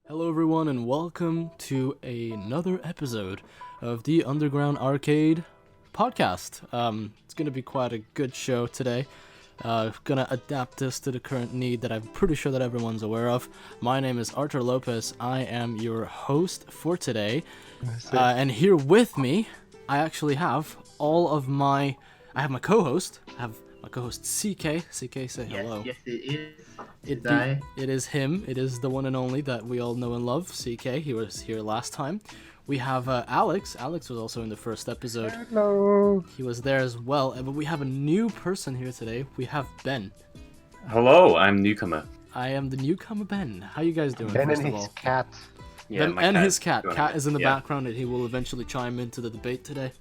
Hello, everyone, and welcome to another episode of the Underground Arcade podcast. It's going to be quite a good show today. Gonna adapt this to the current need that I'm pretty sure that everyone's aware of. My name is Artur Lopez. I am your host for today. And here with me, I actually have I have my co-host. I have my co-host CK. CK, say hello. Yes, it is. It is him. It is the one and only that we all know and love, CK. He was here last time. We have Alex. Alex was also in the first episode. Hello. He was there as well. But we have a new person here today. We have Ben. Hello, I'm newcomer. I am the newcomer, Ben. How you guys doing? Ben first and of his all? cat. Yeah, Ben my and cat his cat. doing Cat it. is in the Yeah. background, and he will eventually chime into the debate today.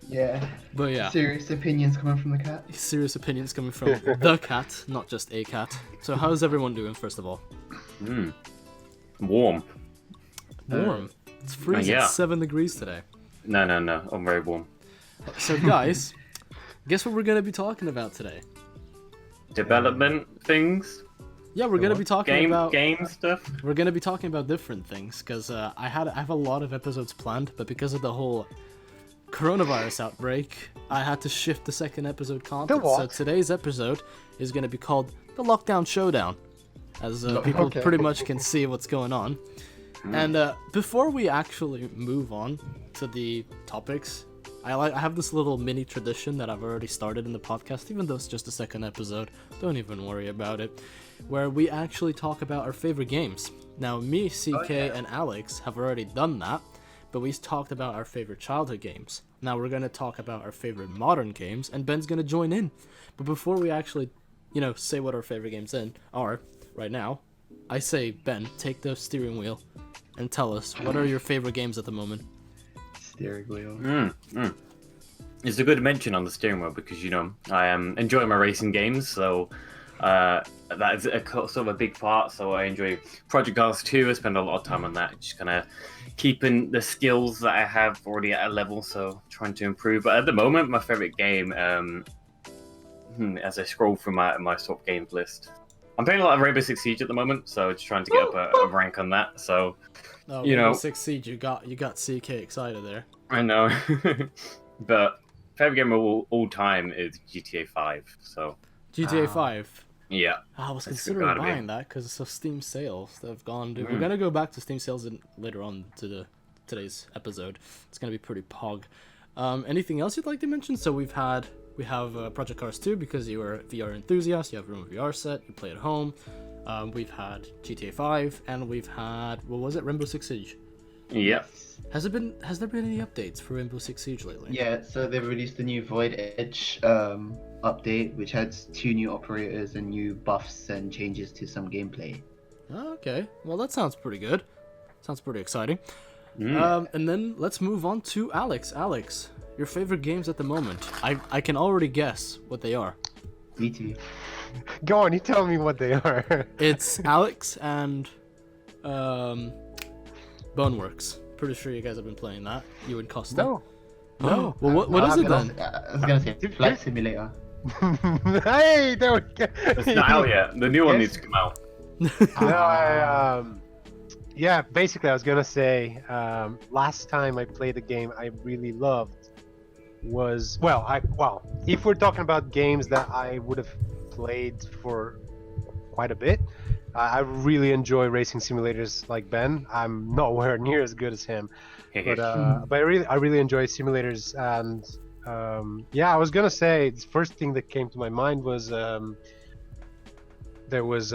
Yeah. But yeah, Serious opinions coming from the cat. serious opinions coming from the cat, not just a cat. So how's everyone doing? First of all, Warm. warm. It's freezing. yeah. 7 degrees today. No, I'm very warm. So guys, guess what we're gonna be talking about today? Development things, Yeah, we're gonna be talking about game stuff. we're gonna be talking about different things because I have a lot of episodes planned, but because of the whole coronavirus outbreak, I had to shift the second episode content. The what? So today's episode is gonna be called the Lockdown Showdown, as people Okay. pretty much can see what's going on. And before we actually move on to the topics, I have this little mini tradition that I've already started in the podcast, even though it's just the second episode. Don't even worry about it. Where we actually talk about our favorite games. Now, me, CK, and Alex have already done that, but we talked about our favorite childhood games. Now we're gonna talk about our favorite modern games, and Ben's gonna join in. But before we actually, say what our favorite games are right now, I say, Ben, take the steering wheel and tell us what are your favorite games at the moment. Steering wheel. It's a good mention on the steering wheel because I am enjoying my racing games, so that is sort of a big part. So I enjoy Project Cars 2. I spend a lot of time on that, just kind of keeping the skills that I have already at a level, so trying to improve. But at the moment, my favorite game, as I scroll through my sort of games list, I'm playing a lot of Rainbow Six Siege at the moment, so just trying to get up a rank on that. So Oh, You know- Rainbow Six Siege, you got CK excited there. I know, but favorite game of all time is GTA 5. So GTA 5. yeah, I was That's considering gotta be. buying that because of Steam sales that have gone. Dude, we're Mm. gonna go back to Steam sales later on to today's episode. It's gonna be pretty pog. Anything else you'd like to mention? So we have Project Cars 2 because you are a VR enthusiast. You have a room VR set. You play at home. We've had GTA 5 and we've had Rainbow Six Siege. yeah. Has there been any updates for Rainbow Six Siege lately? Yeah, so they've released the new Void Edge update, which adds 2 new operators and new buffs and changes to some gameplay. Oh, okay. Well, that sounds pretty good. Sounds pretty exciting. Mm. And then let's move on to Alex. Alex, your favorite games at the moment. I can already guess what they are. Me too. Go on, you tell me what they are. It's Alex and Boneworks. Pretty sure you guys have been playing that. You and Costa. No. No. Well, what is it then? I was gonna say Flight Simulator. Hey, there we go. It's not out yet. The new one Yes. needs to come out. No, yeah, basically, I was gonna say, last time I played a game I really loved was if we're talking about games that I would have played for quite a bit, I really enjoy racing simulators like Ben. I'm nowhere near as good as him, but I really enjoy simulators. And I was gonna say the first thing that came to my mind was there was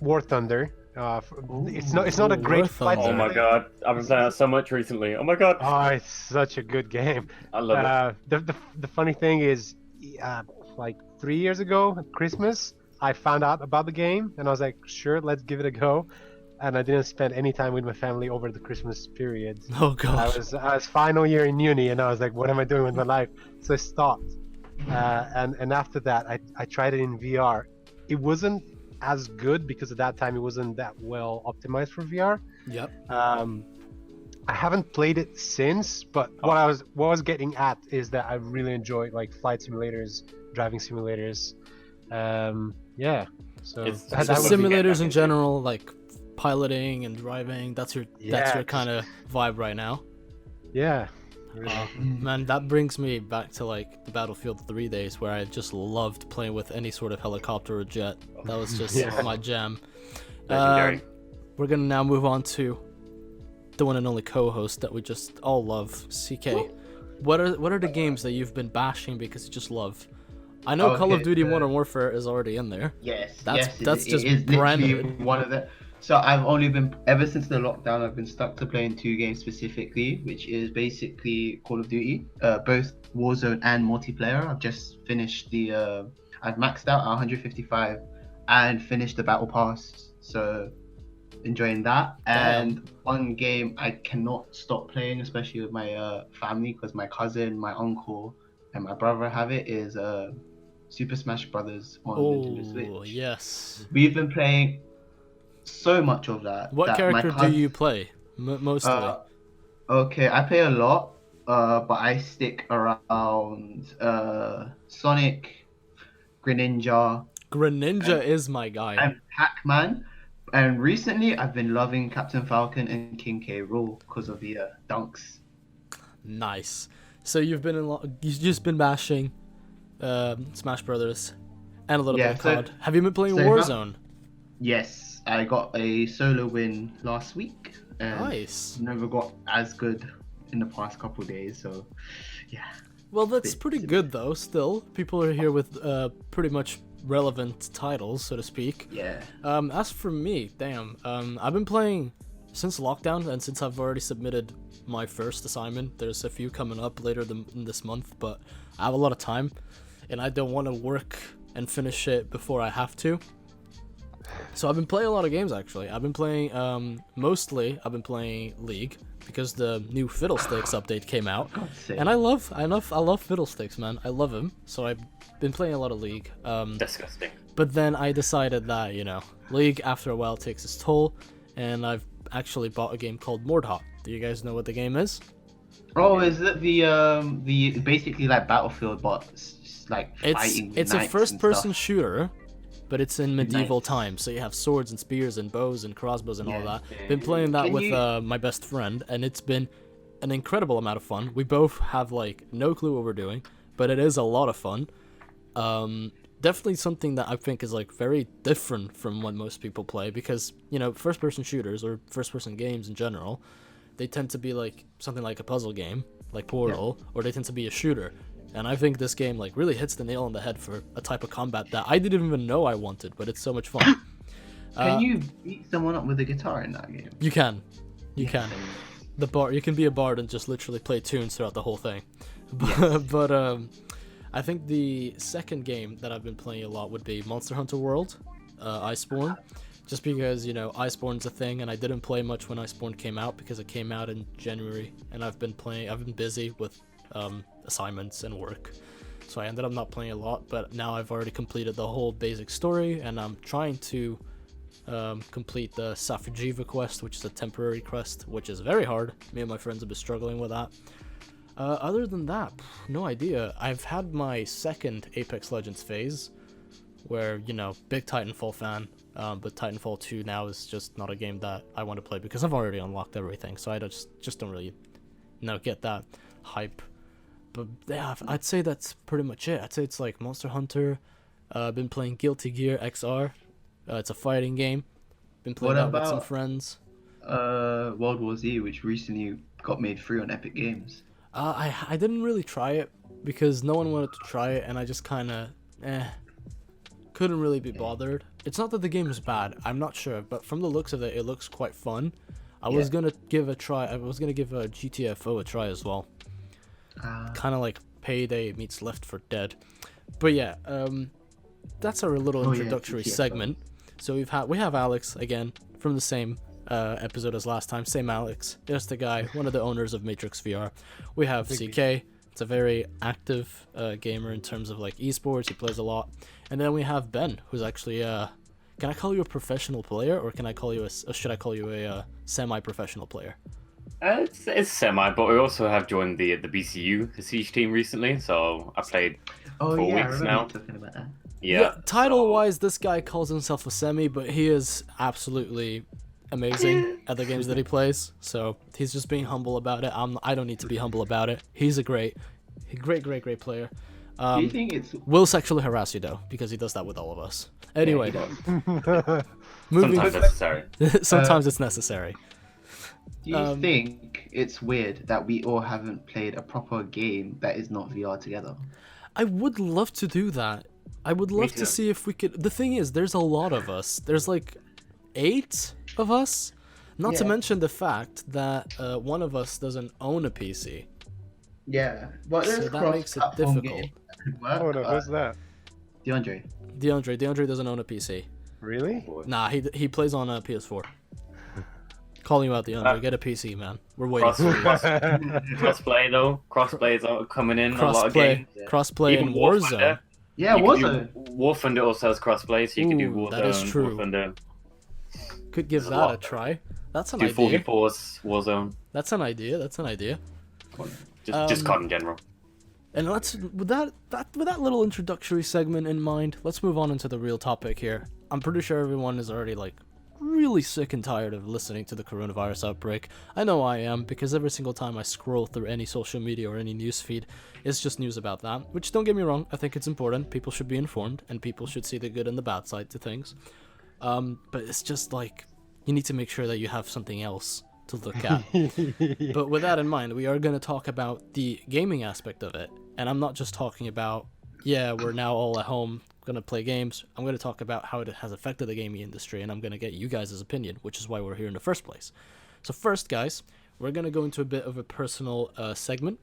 War Thunder. It's not a Ooh, great War flight. Thunder. Oh my god, I've been playing that so much recently. Oh my god, Oh, it's such a good game. I love it. The funny thing is, like 3 years ago at Christmas, I found out about the game and I was like, sure, let's give it a go. And I didn't spend any time with my family over the Christmas period. Oh I gosh. was final year in uni and I was like, what am I doing with my life? So I stopped. And after that, I tried it in VR. It wasn't as good because at that time it wasn't that well optimized for VR. Yep. I haven't played it since, but what I was getting at is that I really enjoy like flight simulators, driving simulators. Yeah. So It's- that So That would be- simulators simulators back in into- general, like piloting and driving, that's your Yeah, kind of vibe right now. Yeah. Really. Man, that brings me back to like the Battlefield 3 days where I just loved playing with any sort of helicopter or jet. That was just Yeah. my jam. Legendary. We're gonna now move on to the one and only co-host that we just all love, CK. What are the games that you've been bashing because you just love? I know Call of Okay, Duty Modern Warfare is already in there. Yes, That's- yes, that's it just is literally branded. one of the. So I've only been ever since the lockdown. I've been stuck to playing two games specifically, which is basically Call of Duty, both Warzone and multiplayer. I've just finished the. I've maxed out at 155, and finished the Battle Pass. So enjoying that. Damn. And one game I cannot stop playing, especially with my family, because my cousin, my uncle, and my brother have it. Is Super Smash Brothers on Nintendo Oh Switch. yes. We've been playing so much of that. What that character my do you play mostly? Okay, I play a lot, but I stick around Sonic, Greninja, Greninja is my guy. and Pac-Man. And recently, I've been loving Captain Falcon and King K. Rool because of the dunks. Nice. So you've just been bashing Smash Brothers and a little Yeah, bit of so- COD. Have you been playing so Warzone? Yes, I got a solo win last week. And Nice. never got as good in the past couple of days, so yeah. Well, that's bit- pretty good though. Still, people are here with pretty much relevant titles, so to speak. Yeah. As for me, damn, I've been playing since lockdown, and since I've already submitted my first assignment, there's a few coming up later in this month, but I have a lot of time, and I don't want to work and finish it before I have to. So I've been playing a lot of games actually. I've been playing mostly I've been playing League because the new Fiddlesticks update came out, God's sake. and I love Fiddlesticks, man. I love him. So I've been playing a lot of League. Disgusting. But then I decided that, League after a while takes its toll, and I've actually bought a game called Mordhau. Do you guys know what the game is? Oh, is it the basically like Battlefield, but like fighting? It's a knights and first-person stuff? shooter, but it's in medieval Nice. times. So you have swords and spears and bows and crossbows and all Yeah. that. Been playing that Can with you- my best friend, and it's been an incredible amount of fun. We both have like no clue what we're doing, but it is a lot of fun. Definitely something that I think is like very different from what most people play, because first person shooters or first person games in general, they tend to be like something like a puzzle game like Portal, or they tend to be a shooter. And I think this game like really hits the nail on the head for a type of combat that I didn't even know I wanted, but it's so much fun. Can you beat someone up with a guitar in that game? You can you can be a bard and just literally play tunes throughout the whole thing. But I think the second game that I've been playing a lot would be Monster Hunter World, Iceborne, just because Iceborne's a thing, and I didn't play much when Iceborne came out because it came out in January, and I've been busy with assignments and work, so I ended up not playing a lot. But now I've already completed the whole basic story, and I'm trying to complete the Safijiva quest, which is a temporary quest, which is very hard. Me and my friends have been struggling with that. Other than that, no idea. I've had my second Apex Legends phase, where, big Titanfall fan, but Titanfall 2 now is just not a game that I want to play because I've already unlocked everything, so I just don't really, get that hype. But yeah, I'd say that's pretty much it. I'd say it's like Monster Hunter. I've been playing Guilty Gear XR. It's a fighting game. Been playing What that with some about- friends. World War Z, which recently got made free on Epic Games. I didn't really try it because no one wanted to try it, and I just kind of couldn't really be bothered. It's not that the game is bad, I'm not sure, but from the looks of it, it looks quite fun. I was gonna give a try. I was gonna give a GTFO a try as well. Kind of like Payday meets Left 4 Dead. But yeah, that's our little introductory GTFO. segment. So we have Alex again from the same episode as last time. Same Alex, just the guy, one of the owners of Matrix VR. We have CK. It's a very active gamer in terms of like esports. He plays a lot. And then we have Ben, who's actually can I call you a professional player, or can I call you should I call you a semi-professional player? It's semi, but we also have joined the BCU, the Siege team recently. So I played Oh 4 yeah, I weeks remember now. you talking about that. Yeah. Title-wise, this guy calls himself a semi, but he is absolutely amazing at the games that he plays. So he's just being humble about it. I don't need to be humble about it. He's a great player. Do you think it's Will sexually harass you though, because he does that with all of us. Anyway, Yeah, moving. Sometimes necessary. Sometimes it's necessary. do you think it's weird that we all haven't played a proper game that is not VR together? I would love to do that. I would love too. to see if we could. The thing is, there's a lot of us. There's like 8 of us. Not to Yeah. mention the fact that one of us doesn't own a PC. Yeah, but So there's that makes it cross-platform difficult. games that could work. Oh no, who's that? DeAndre. DeAndre doesn't own a PC. Really? Nah, he plays on a PS4. Calling you out, DeAndre. Get a PC, man. We're waiting. Crossplay though. Crossplays are coming in a lot of games. Crossplay Even in War Warzone. Thunder. Yeah, War Thunder also has crossplay, so you can do Ooh, Warzone, that is true. War Thunder, Could give There's a that a lot. try. That's an do idea. 44s Warzone, That's an idea. just COD in general. And let's with that little introductory segment in mind, let's move on into the real topic here. I'm pretty sure everyone is already like really sick and tired of listening to the coronavirus outbreak. I know I am, because every single time I scroll through any social media or any news feed, it's just news about that. Which, don't get me wrong, I think it's important. People should be informed, and people should see the good and the bad side to things. But it's just like you need to make sure that you have something else to look at. But with that in mind, we are going to talk about the gaming aspect of it. And I'm not just talking about, we're now all at home going to play games. I'm going to talk about how it has affected the gaming industry, and I'm going to get you guys' opinion, which is why we're here in the first place. So first, guys, we're going to go into a bit of a personal segment.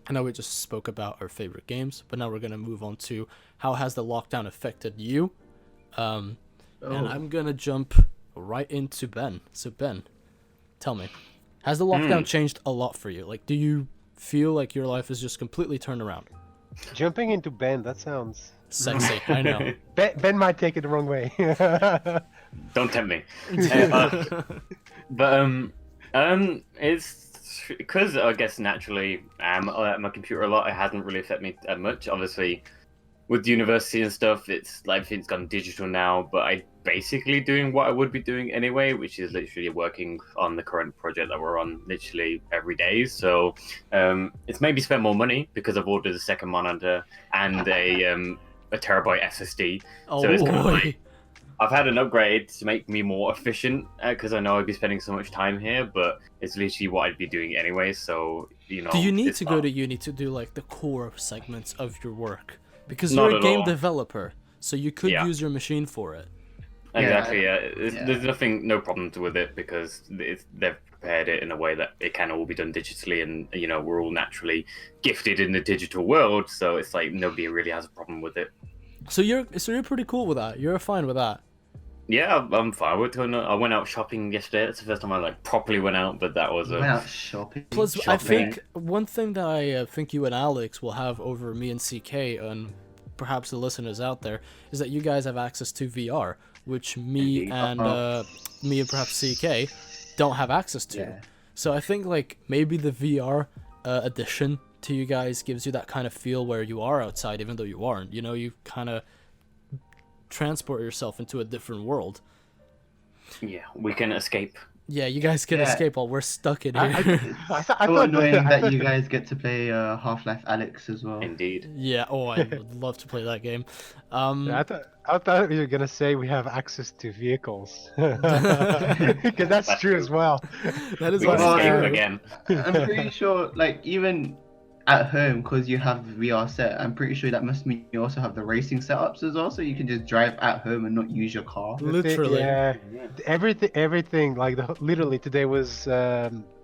I know we just spoke about our favorite games, but now we're going to move on to how has the lockdown affected you. And I'm going to jump right into Ben. So Ben, tell me, has the lockdown changed a lot for you? Like, do you feel like your life is just completely turned around? Jumping into Ben, that sounds Sexy, I know. Ben might take it the wrong way. Don't tempt me. It's because I guess naturally I'm at my computer a lot. It hasn't really affected me that much. Obviously, with university and stuff, it's like everything's gone digital now. But I basically doing what I would be doing anyway, which is literally working on the current project that we're on literally every day. So it's made me spend more money because I've ordered a second monitor and a terabyte SSD. Oh So it's kind of boy. like, I've had an upgrade to make me more efficient because I know I'd be spending so much time here, but it's literally what I'd be doing anyway. So Do you need it's to go not- to uni to do like the core segments of your work? Because Not you're a at game all. developer, so you could Yeah. use your machine for it. Exactly. Yeah. Yeah. There's no problems with it because they've prepared it in a way that it can all be done digitally, and we're all naturally gifted in the digital world, so it's like nobody really has a problem with it. So you're pretty cool with that. You're fine with that. Yeah, I'm fine with it. I went out shopping yesterday. It's the first time I properly went out, but that was Went out shopping. Plus, I Shopping. think one thing that I think you and Alex will have over me and CK, and perhaps the listeners out there, is that you guys have access to VR, which me Indeed. and perhaps CK don't have access to. Yeah. So I think like maybe the VR addition to you guys gives you that kind of feel where you are outside, even though you aren't. You kind of transport yourself into a different world. Yeah, we can escape. Yeah, you guys can Yeah. escape while we're stuck in I here. I So thought annoying that you guys get to play Half-Life Alyx as well. Indeed. Yeah, I would love to play that game. I thought you were gonna say we have access to vehicles, because that's true as well. That is We what can Well, escape true. again. I'm pretty sure, like, even at home, because you have VR set, I'm pretty sure that must mean you also have the racing setups as well, so you can just drive at home and not use your car. Literally. Yeah, everything. Like literally today was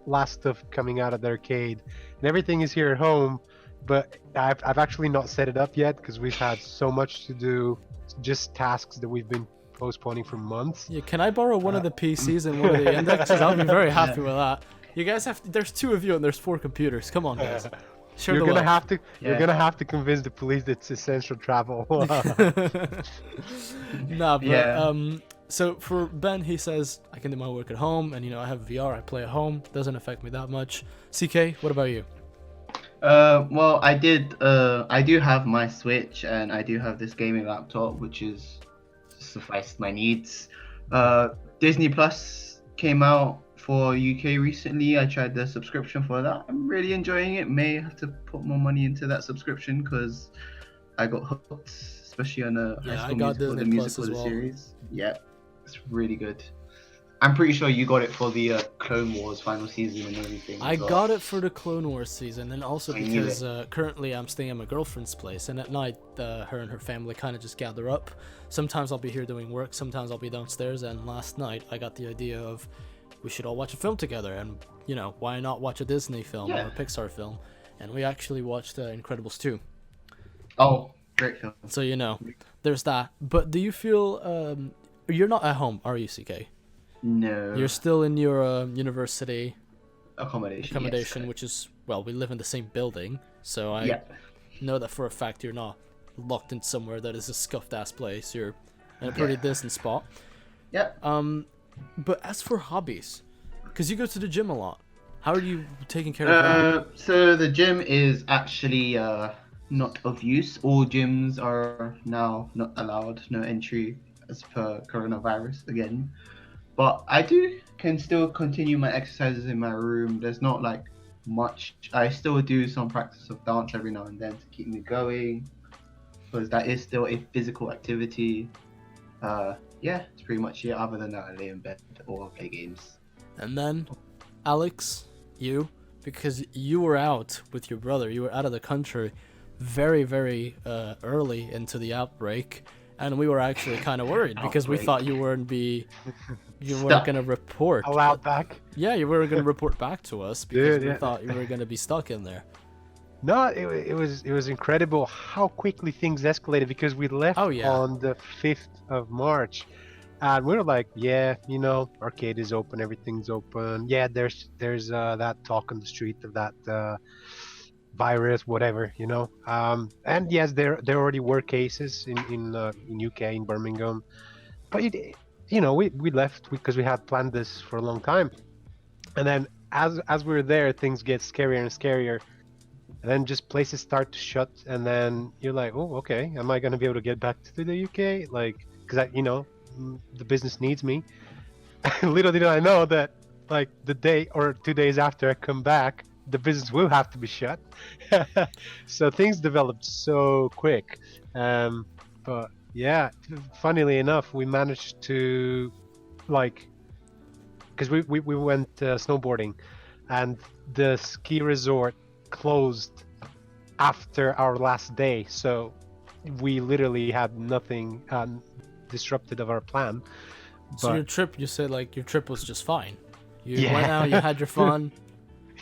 last stuff coming out of the arcade, and everything is here at home. But I've actually not set it up yet because we've had so much to do, just tasks that we've been postponing for months. Yeah, can I borrow one of the PCs and one of the indexes? I'll be very happy with that. You guys have there's 2 of you and there's 4 computers. Come on, guys. Share You're the gonna love. have to. You're Yeah. gonna have to convince the police that it's essential travel. Nah, but Yeah. so for Ben, he says I can do my work at home, and I have VR. I play at home. Doesn't affect me that much. CK, what about you? Well, I did. I do have my Switch, and I do have this gaming laptop, which is suffice my needs. Disney Plus came out for UK recently. I tried the subscription for that. I'm really enjoying it. May have to put more money into that subscription because I got hooked, especially on the Yeah, High I School got Musical, the Disney Plus musical, as the well. series. Yeah, it's really good. I'm pretty sure you got it for the Clone Wars final season and everything. I as well. got it for the Clone Wars season, and also I knew because currently I'm staying at my girlfriend's place, and at night her and her family kind of just gather up. Sometimes I'll be here doing work, sometimes I'll be downstairs, and last night I got the idea of we should all watch a film together, and you know, why not watch a Disney film or Yeah. a Pixar film? And we actually watched Incredibles 2. Oh, great film. So you know, there's that. But do you feel you're not at home, are you, CK? No. You're still in your university accommodation. Yes, which is, well, we live in the same building, so I yeah. know that for a fact you're not locked in somewhere that is a scuffed ass place. You're in a pretty decent spot. Yep. But as for hobbies, because you go to the gym a lot, how are you taking care of that? So the gym is actually not of use. All gyms are now not allowed, no entry as per coronavirus again. But I can still continue my exercises in my room. There's not like much. I still do some practice of dance every now and then to keep me going, because that is still a physical activity. Yeah, it's pretty much it. Other than that, I lay in bed or play games. And then, Alex, you, because you were out with your brother, you were out of the country very, very early into the outbreak, and we were actually kind of worried because we thought you weren't gonna report. Allowed back. Yeah, you weren't gonna report back to us because Dude, we yeah. thought you were gonna be stuck in there. No, it was incredible how quickly things escalated because we left Oh, yeah. on the 5th of March. And we were like, yeah, you know, arcade is open, everything's open. Yeah, there's that talk on the street of that virus, whatever, you know. And yes, there already were cases in UK, in Birmingham. But you know, we left because we had planned this for a long time. And then as we were there, things get scarier and scarier. And then just places start to shut, and then you're like, oh, okay, am I gonna be able to get back to the UK? Like, because you know, the business needs me. Little did I know that, like, the day or 2 days after I come back, the business will have to be shut. So things developed so quick. But yeah, funnily enough, we managed to, like, because we went snowboarding, and the ski resort closed after our last day, so we literally had nothing disrupted of our plan. So But your trip, you said like your trip was just fine. You Yeah. went out, you had your fun.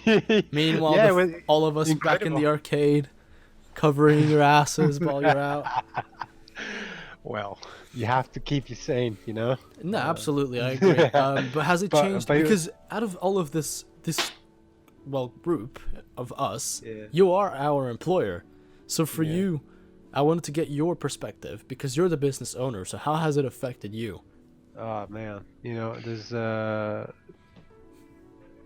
Meanwhile, yeah, it was all of us back in incredible. the arcade, covering your asses while you're out. Well, you have to keep you sane, you know. No, absolutely, I agree. But has it But- changed? but- Because out of all of this well, group of us, Yeah. you are our employer. So for Yeah. you, I wanted to get your perspective because you're the business owner. So how has it affected you? Oh man, you know, there's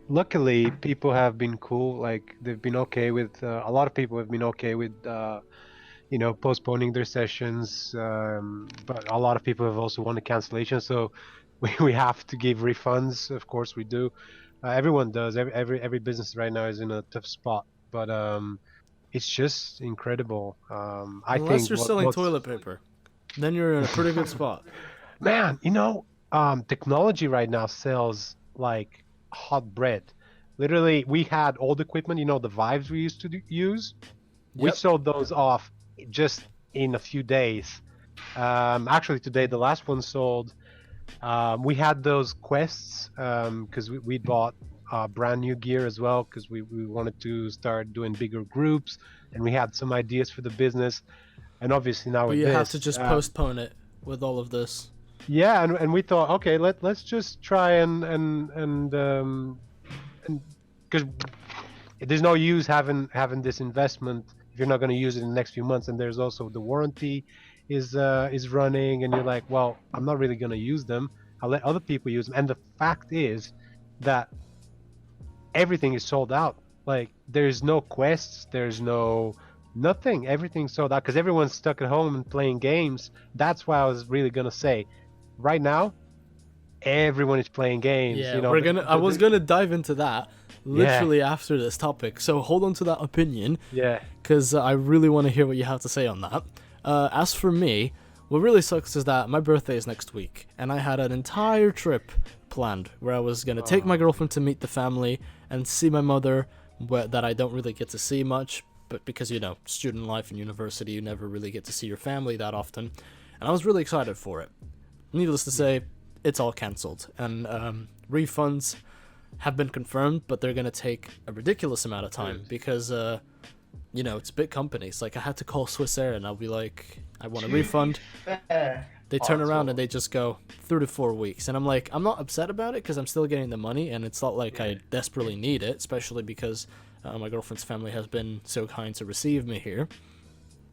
luckily people have been cool. Like they've been okay with a lot of people have been okay with you know, postponing their sessions. But a lot of people have also wanted cancellation, so we have to give refunds. Of course, we do. Everyone does. Every business right now is in a tough spot. But it's just incredible. I Unless think you're selling toilet paper, then you're in a pretty good spot. Man, you know, technology right now sells like hot bread. Literally, we had old equipment, you know, the Vives we used to use. We Yep. sold those off just in a few days. Actually, today the last one sold. We had those quests because we bought brand new gear as well because we wanted to start doing bigger groups, and we had some ideas for the business. And obviously now But with you this, have to just postpone it with all of this. yeah, and we thought, okay, let's just try and because there's no use having this investment if you're not going to use it in the next few months, and there's also the warranty is running, and you're like, well, I'm not really going to use them. I'll let other people use them. And the fact is that everything is sold out. Like there's no quests, there's no nothing. Everything's sold out because everyone's stuck at home and playing games. That's why I was really gonna say, right now, everyone is playing games. Yeah, You know, I was gonna dive into that Yeah. literally after this topic. So hold on to that opinion, yeah, because I really want to hear what you have to say on that. As for me, what really sucks is that my birthday is next week, and I had an entire trip planned where I was gonna take my girlfriend to meet the family and see my mother, that I don't really get to see much, but because student life and university, you never really get to see your family that often, and I was really excited for it. Needless to say, it's all cancelled, and refunds have been confirmed, but they're gonna take a ridiculous amount of time because it's big companies. Like I had to call Swiss Air and I'll be like, I want a refund. They turn around and they just go 3 to 4 weeks, and I'm like, I'm not upset about it because I'm still getting the money, and it's not like I desperately need it, especially because my girlfriend's family has been so kind to receive me here.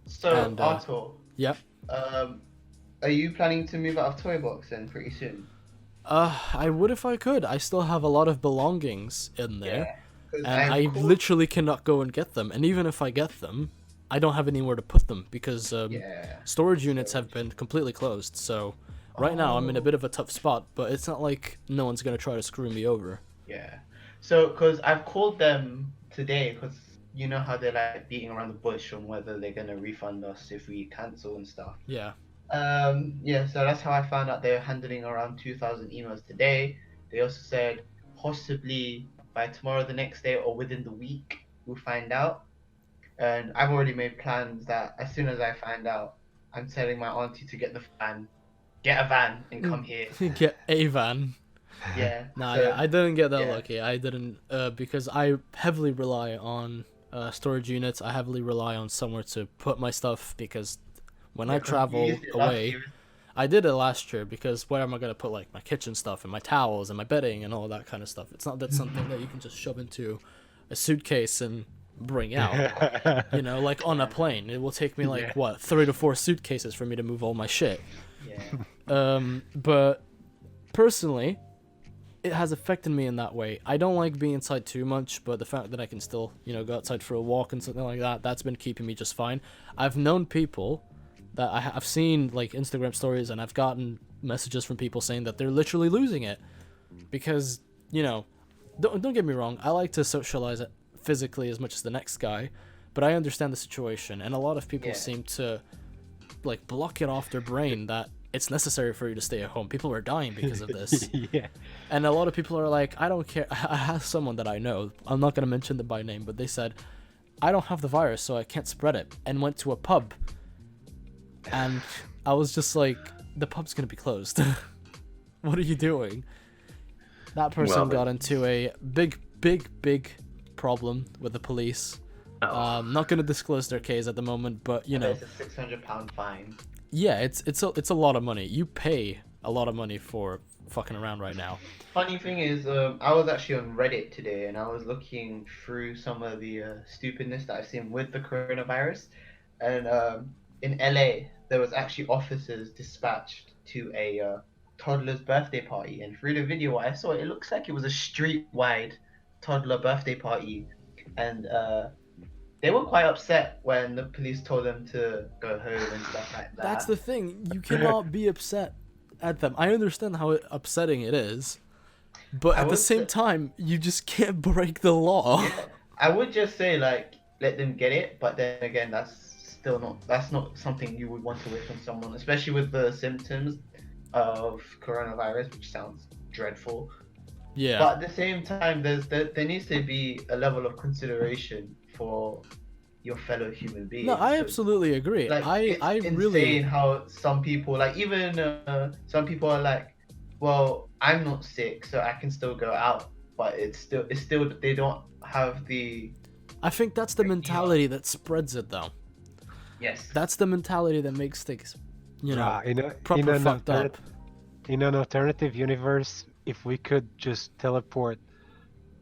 So, And, Arthur, Yep. are you planning to move out of Toy Box then pretty soon? I would if I could. I still have a lot of belongings in there. Yeah. 'Cause And I called- literally cannot go and get them. And even if I get them, I don't have anywhere to put them because storage units have been completely closed. So right now I'm in a bit of a tough spot, but it's not like no one's going to try to screw me over. Yeah. So, because I've called them today, because you know how they're like beating around the bush on whether they're going to refund us if we cancel and stuff. Yeah. Yeah, so that's how I found out they're handling around 2,000 emails today. They also said possibly by tomorrow, the next day, or within the week, we'll find out. And I've already made plans that as soon as I find out, I'm telling my auntie to get a van, and come here. Get a van. Yeah. Nah, so- yeah, I didn't get that yeah. lucky. I didn't, because I heavily rely on storage units. I heavily rely on somewhere to put my stuff because when I 'cause you travel used it last away, year. I did it last year because where am I gonna put like my kitchen stuff and my towels and my bedding and all that kind of stuff? It's not that something that you can just shove into a suitcase and bring out. Like on a plane, it will take me like 3 to 4 suitcases for me to move all my shit. Yeah. But personally, it has affected me in that way. I don't like being inside too much, but the fact that I can still, go outside for a walk and something like that, that's been keeping me just fine. I've known people that I've seen like Instagram stories, and I've gotten messages from people saying that they're literally losing it because, don't get me wrong, I like to socialize it physically as much as the next guy, but I understand the situation, and a lot of people seem to like block it off their brain that it's necessary for you to stay at home. People are dying because of this. Yeah. And a lot of people are like, I don't care. I have someone that I know, I'm not going to mention them by name, but they said, I don't have the virus, so I can't spread it, and went to a pub. And I was just like, the pub's going to be closed. What are you doing? That person got into a big problem with the police. Not going to disclose their case at the moment, but It's a £600 fine. yeah, it's a lot of money. You pay a lot of money for fucking around right now. Funny thing is, I was actually on Reddit today and I was looking through some of the stupidness that I've seen with the coronavirus. And in LA, there was actually officers dispatched to a toddler's birthday party. And through the video I saw, it looks like it was a street-wide toddler birthday party. And they were quite upset when the police told them to go home and stuff like that. That's the thing. You cannot be upset at them. I understand how upsetting it is, but at the same time, you just can't break the law. Yeah, I would just say like let them get it, but then again, that's not something you would want to wish on someone, especially with the symptoms of coronavirus, which sounds dreadful. Yeah. But at the same time, there needs to be a level of consideration for your fellow human beings. No, I absolutely agree. Like, I it's really insane how some people, like even some people are like, well, I'm not sick, so I can still go out, but it's still they don't have the. I think that's the mentality that spreads it, though. Yes. That's the mentality that makes things, proper fucked up. In an alternative universe, if we could just teleport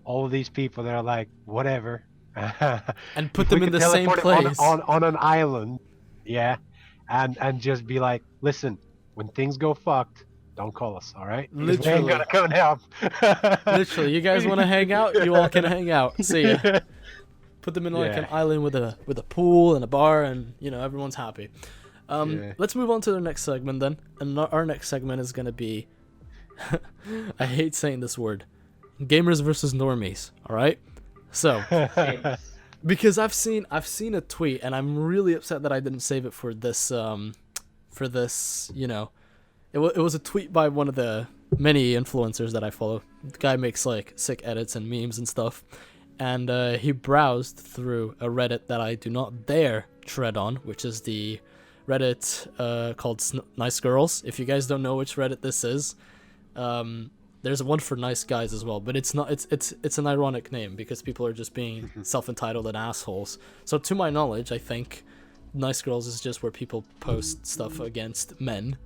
all of these people that are like, whatever. And put If them we in could the same teleport place. on an island, and just be like, listen, when things go fucked, don't call us, all right? 'Cause we ain't Literally. gonna come and help. Literally, you guys want to hang out? You all can hang out. See ya. Put them in like Yeah. an island with a pool and a bar, and everyone's happy. Yeah. Let's move on to the next segment then, and our next segment is gonna be. I hate saying this word, gamers versus normies. All right, so because I've seen a tweet, and I'm really upset that I didn't save it for this. It was a tweet by one of the many influencers that I follow. The guy makes like sick edits and memes and stuff. And he browsed through a Reddit that I do not dare tread on, which is the Reddit called Nice Girls. If you guys don't know which Reddit this is, there's one for nice guys as well, but it's not. It's an ironic name because people are just being self-entitled and assholes. So to my knowledge, I think Nice Girls is just where people post stuff against men.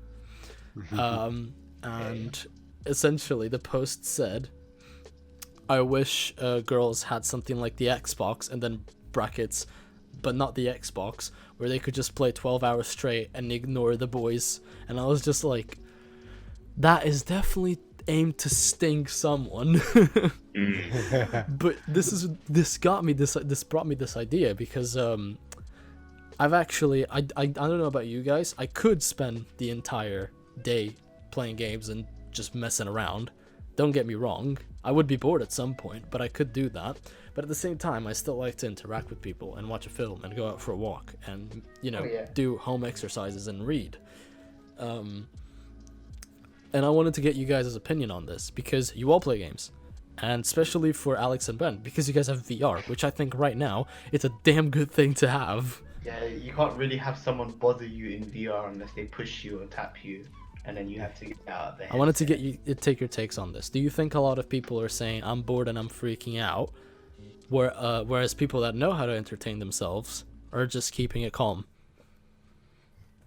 And essentially the post said, I wish girls had something like the Xbox, and then brackets, but not the Xbox, where they could just play 12 hours straight and ignore the boys. And I was just like, that is definitely aimed to sting someone. But this brought me this idea because I've actually I don't know about you guys, I could spend the entire day playing games and just messing around. Don't get me wrong, I would be bored at some point, but I could do that. But at the same time, I still like to interact with people and watch a film and go out for a walk and, do home exercises and read. And I wanted to get you guys' opinion on this because you all play games. And especially for Alex and Ben, because you guys have VR, which I think right now it's a damn good thing to have. Yeah, you can't really have someone bother you in VR unless they push you or tap you, and then you have to get out of there. I wanted to get you take your takes on this. Do you think a lot of people are saying I'm bored and I'm freaking out, whereas people that know how to entertain themselves are just keeping it calm?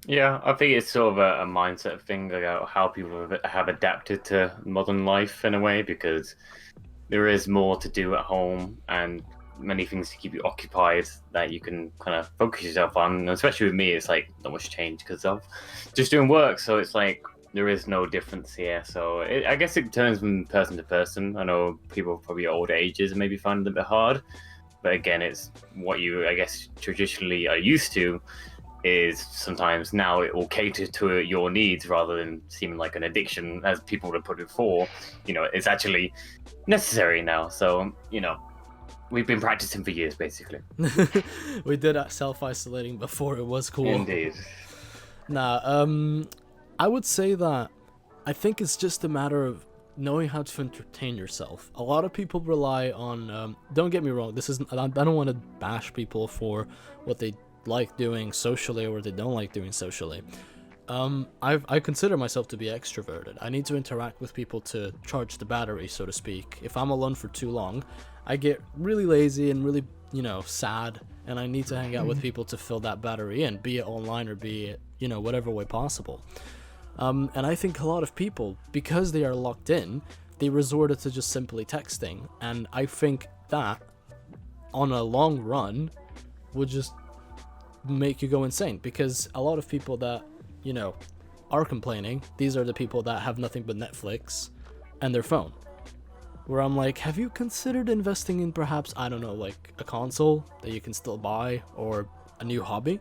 Yeah, I think it's sort of a mindset thing about how people have adapted to modern life in a way, because there is more to do at home and many things to keep you occupied that you can kind of focus yourself on. And especially with me, it's like not much change because of just doing work. So it's like there is no difference here. So I guess it turns from person to person. I know people probably older ages maybe find it a bit hard, but again, it's what you, I guess, traditionally are used to. Is sometimes now it will cater to your needs rather than seeming like an addiction, as people would have put it before. It's actually necessary now. So, we've been practicing for years, basically. We did self-isolating before it was cool. Indeed. Nah, I would say that I think it's just a matter of knowing how to entertain yourself. A lot of people rely on, don't get me wrong, I don't want to bash people for what they like doing socially or they don't like doing socially. I consider myself to be extroverted. I need to interact with people to charge the battery, so to speak. If I'm alone for too long, I get really lazy and really, sad, and I need to hang out with people to fill that battery in, be it online or be it, whatever way possible. And I think a lot of people, because they are locked in, they resorted to just simply texting, and I think that on a long run would just make you go insane, because a lot of people that are complaining, these are the people that have nothing but Netflix and their phone, where I'm like, have you considered investing in perhaps, I don't know, like a console that you can still buy, or a new hobby,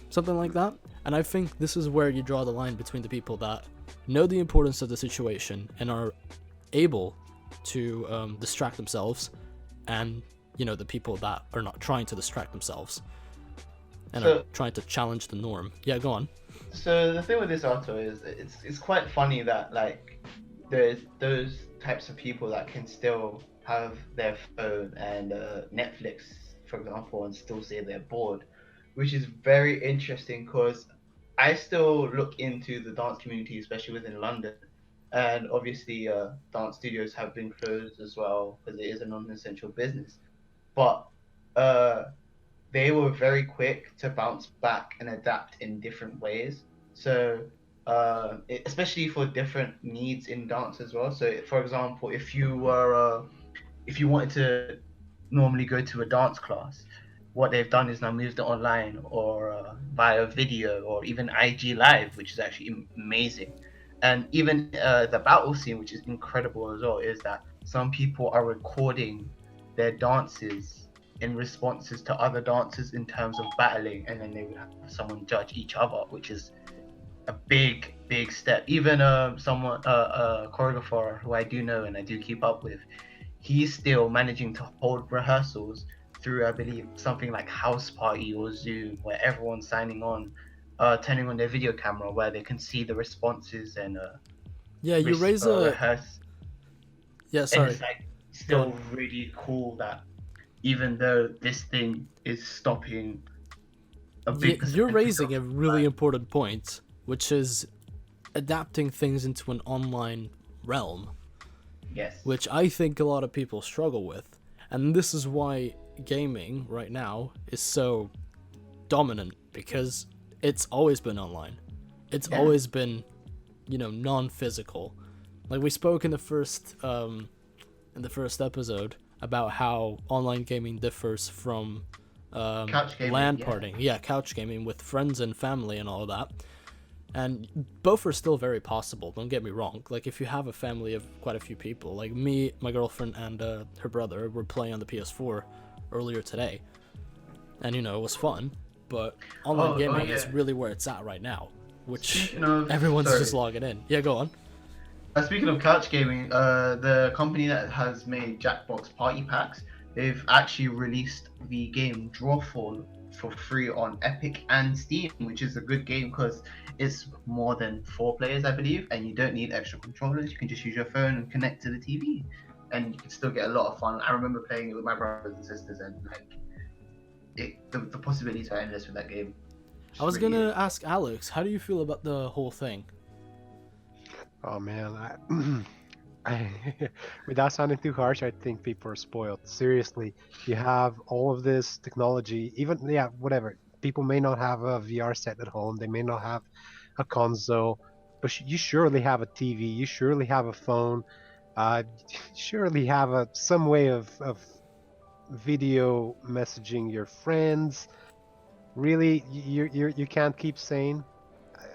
something like that? And I think this is where you draw the line between the people that know the importance of the situation and are able to distract themselves, and the people that are not trying to distract themselves and are trying to challenge the norm. Yeah, go on. So the thing with this auto is it's quite funny that like there's those types of people that can still have their phone and Netflix, for example, and still say they're bored, which is very interesting because I still look into the dance community, especially within London, and obviously dance studios have been closed as well because it is a non-essential business, but they were very quick to bounce back and adapt in different ways. So, especially for different needs in dance as well. So, for example, if you wanted to normally go to a dance class, what they've done is now moved it online or via video or even IG Live, which is actually amazing. And even the battle scene, which is incredible as well, is that some people are recording their dances in responses to other dancers in terms of battling, and then they would have someone judge each other, which is a big step. Even someone a choreographer who I do know and I do keep up with, he's still managing to hold rehearsals through, I believe, something like House Party or Zoom, where everyone's signing on, turning on their video camera, where they can see the responses and Yeah, you raise a rehearse. yeah. And Sorry. it's like still really cool that even though this thing is stopping a big You're percentage raising a of really life. important point, which is adapting things into an online realm, Yes. which I think a lot of people struggle with. And this is why gaming right now is so dominant, because it's always been online. It's Yeah. always been, non-physical. Like we spoke in the first episode about how online gaming differs from Couch gaming, LAN yeah. partying. Yeah, couch gaming with friends and family and all of that. And both are still very possible, don't get me wrong. Like if you have a family of quite a few people, like me, my girlfriend, and her brother were playing on the PS4 earlier today. And it was fun, but online gaming is yeah. really where it's at right now, which Speaking of- everyone's sorry. just logging in. Yeah, go on. Speaking of couch gaming, the company that has made Jackbox Party Packs, they've actually released the game Drawfall for free on Epic and Steam, which is a good game because it's more than 4 players, I believe, and you don't need extra controllers. You can just use your phone and connect to the TV, and you can still get a lot of fun. I remember playing it with my brothers and sisters, and the possibilities are endless with that game. I was Really gonna is. ask Alex, how do you feel about the whole thing? Oh man, without sounding too harsh, I think people are spoiled. Seriously, you have all of this technology, even whatever. People may not have a VR set at home, they may not have a console, but you surely have a TV, you surely have a phone, you surely have some way of video messaging your friends. Really, you can't keep saying.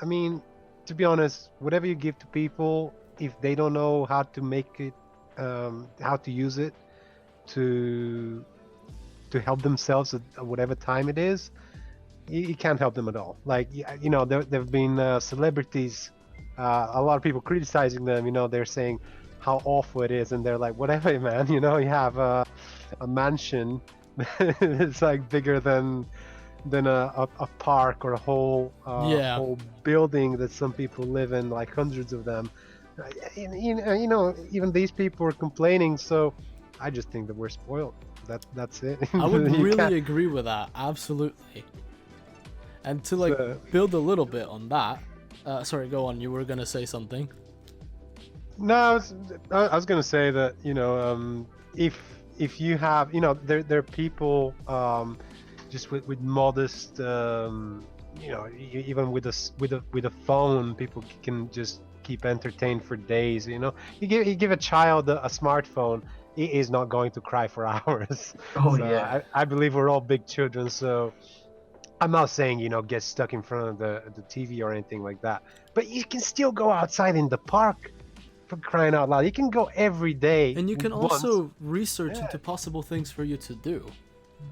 I mean, to be honest, whatever you give to people, if they don't know how to make it, how to use it to help themselves at whatever time it is, you can't help them at all. Like there've been celebrities, a lot of people criticizing them. They're saying how awful it is, and they're like, whatever, man. You have a mansion that's like bigger than a park or a whole Yeah. whole building that some people live in, like hundreds of them. Even these people are complaining. So I just think that we're spoiled. That's it. I would You really can't- agree with that, absolutely. And to So- build a little bit on that, sorry, go on. You were gonna say something. No, I was gonna say that if you have there are people just with modest even with a phone, people can just keep entertained for days. You give a child a smartphone, he is not going to cry for hours. Oh, So yeah. I believe we're all big children, so I'm not saying get stuck in front of the TV or anything like that, but you can still go outside in the park, for crying out loud. You can go every day, And you can once. also research Yeah. into possible things for you to do.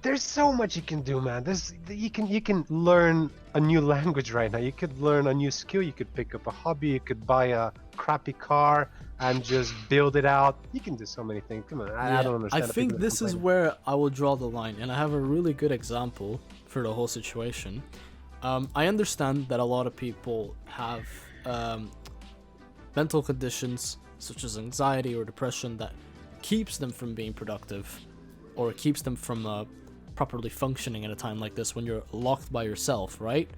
There's so much you can do, man. You can learn a new language right now. You could learn a new skill. You could pick up a hobby. You could buy a crappy car and just build it out. You can do so many things. Come on, I don't understand. I the think people that this is complain. where I will draw the line, and I have a really good example for the whole situation. I understand that a lot of people have mental conditions such as anxiety or depression that keeps them from being productive, or keeps them from properly functioning at a time like this when you're locked by yourself, right?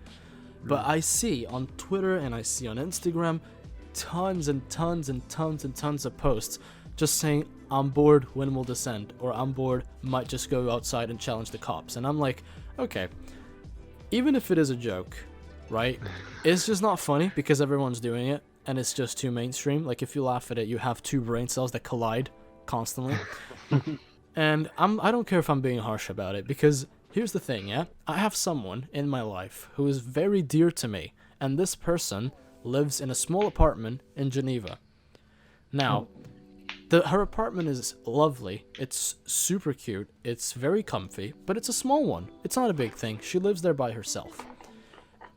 But I see on Twitter and I see on Instagram tons and tons and tons and tons of posts just saying, I'm bored, when will this end? Or I'm bored, might just go outside and challenge the cops. And I'm like, okay, even if it is a joke, right? It's just not funny because everyone's doing it and it's just too mainstream. Like if you laugh at it, you have two brain cells that collide constantly. And I don't care if I'm being harsh about it, because here's the thing, yeah? I have someone in my life who is very dear to me, and this person lives in a small apartment in Geneva. Now, her apartment is lovely. It's super cute. It's very comfy, but it's a small one. It's not a big thing. She lives there by herself.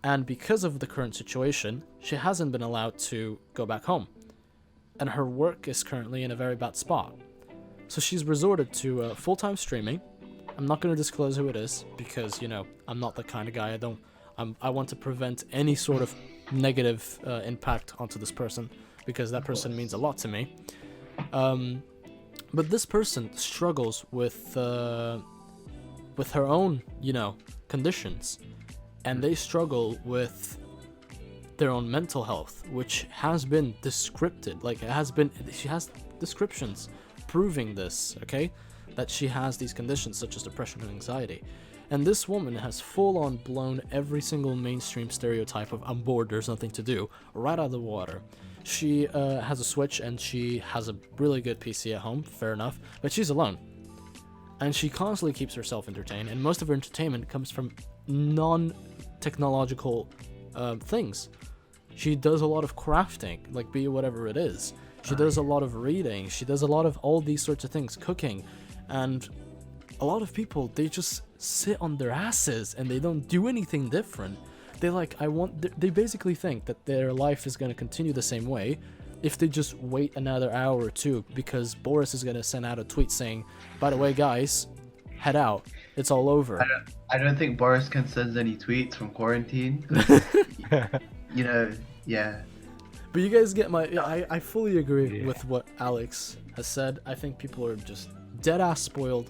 And because of the current situation, she hasn't been allowed to go back home. And her work is currently in a very bad spot. So she's resorted to full-time streaming. I'm not going to disclose who it is because, you know, I'm not the kind of guy. I want to prevent any sort of negative impact onto this person because that person means a lot to me. But this person struggles with her own, you know, conditions, and they struggle with their own mental health, which has been descripted. Like she has descriptions proving this, okay, that she has these conditions such as depression and anxiety. And this woman has full-on blown every single mainstream stereotype of I'm bored, there's nothing to do, right out of the water. She has a Switch and she has a really good PC at home, fair enough, but she's alone. And she constantly keeps herself entertained, and most of her entertainment comes from non-technological things. She does a lot of crafting, like be it whatever it is. She does a lot of reading, she does a lot of all these sorts of things, cooking, and a lot of people, they just sit on their asses and they don't do anything different. They basically think that their life is going to continue the same way if they just wait another hour or two because Boris is going to send out a tweet saying, by the way, guys, head out. It's all over. I don't think Boris can send any tweets from quarantine. You know, yeah. But you guys get I fully agree with what Alex has said. I think people are just dead ass spoiled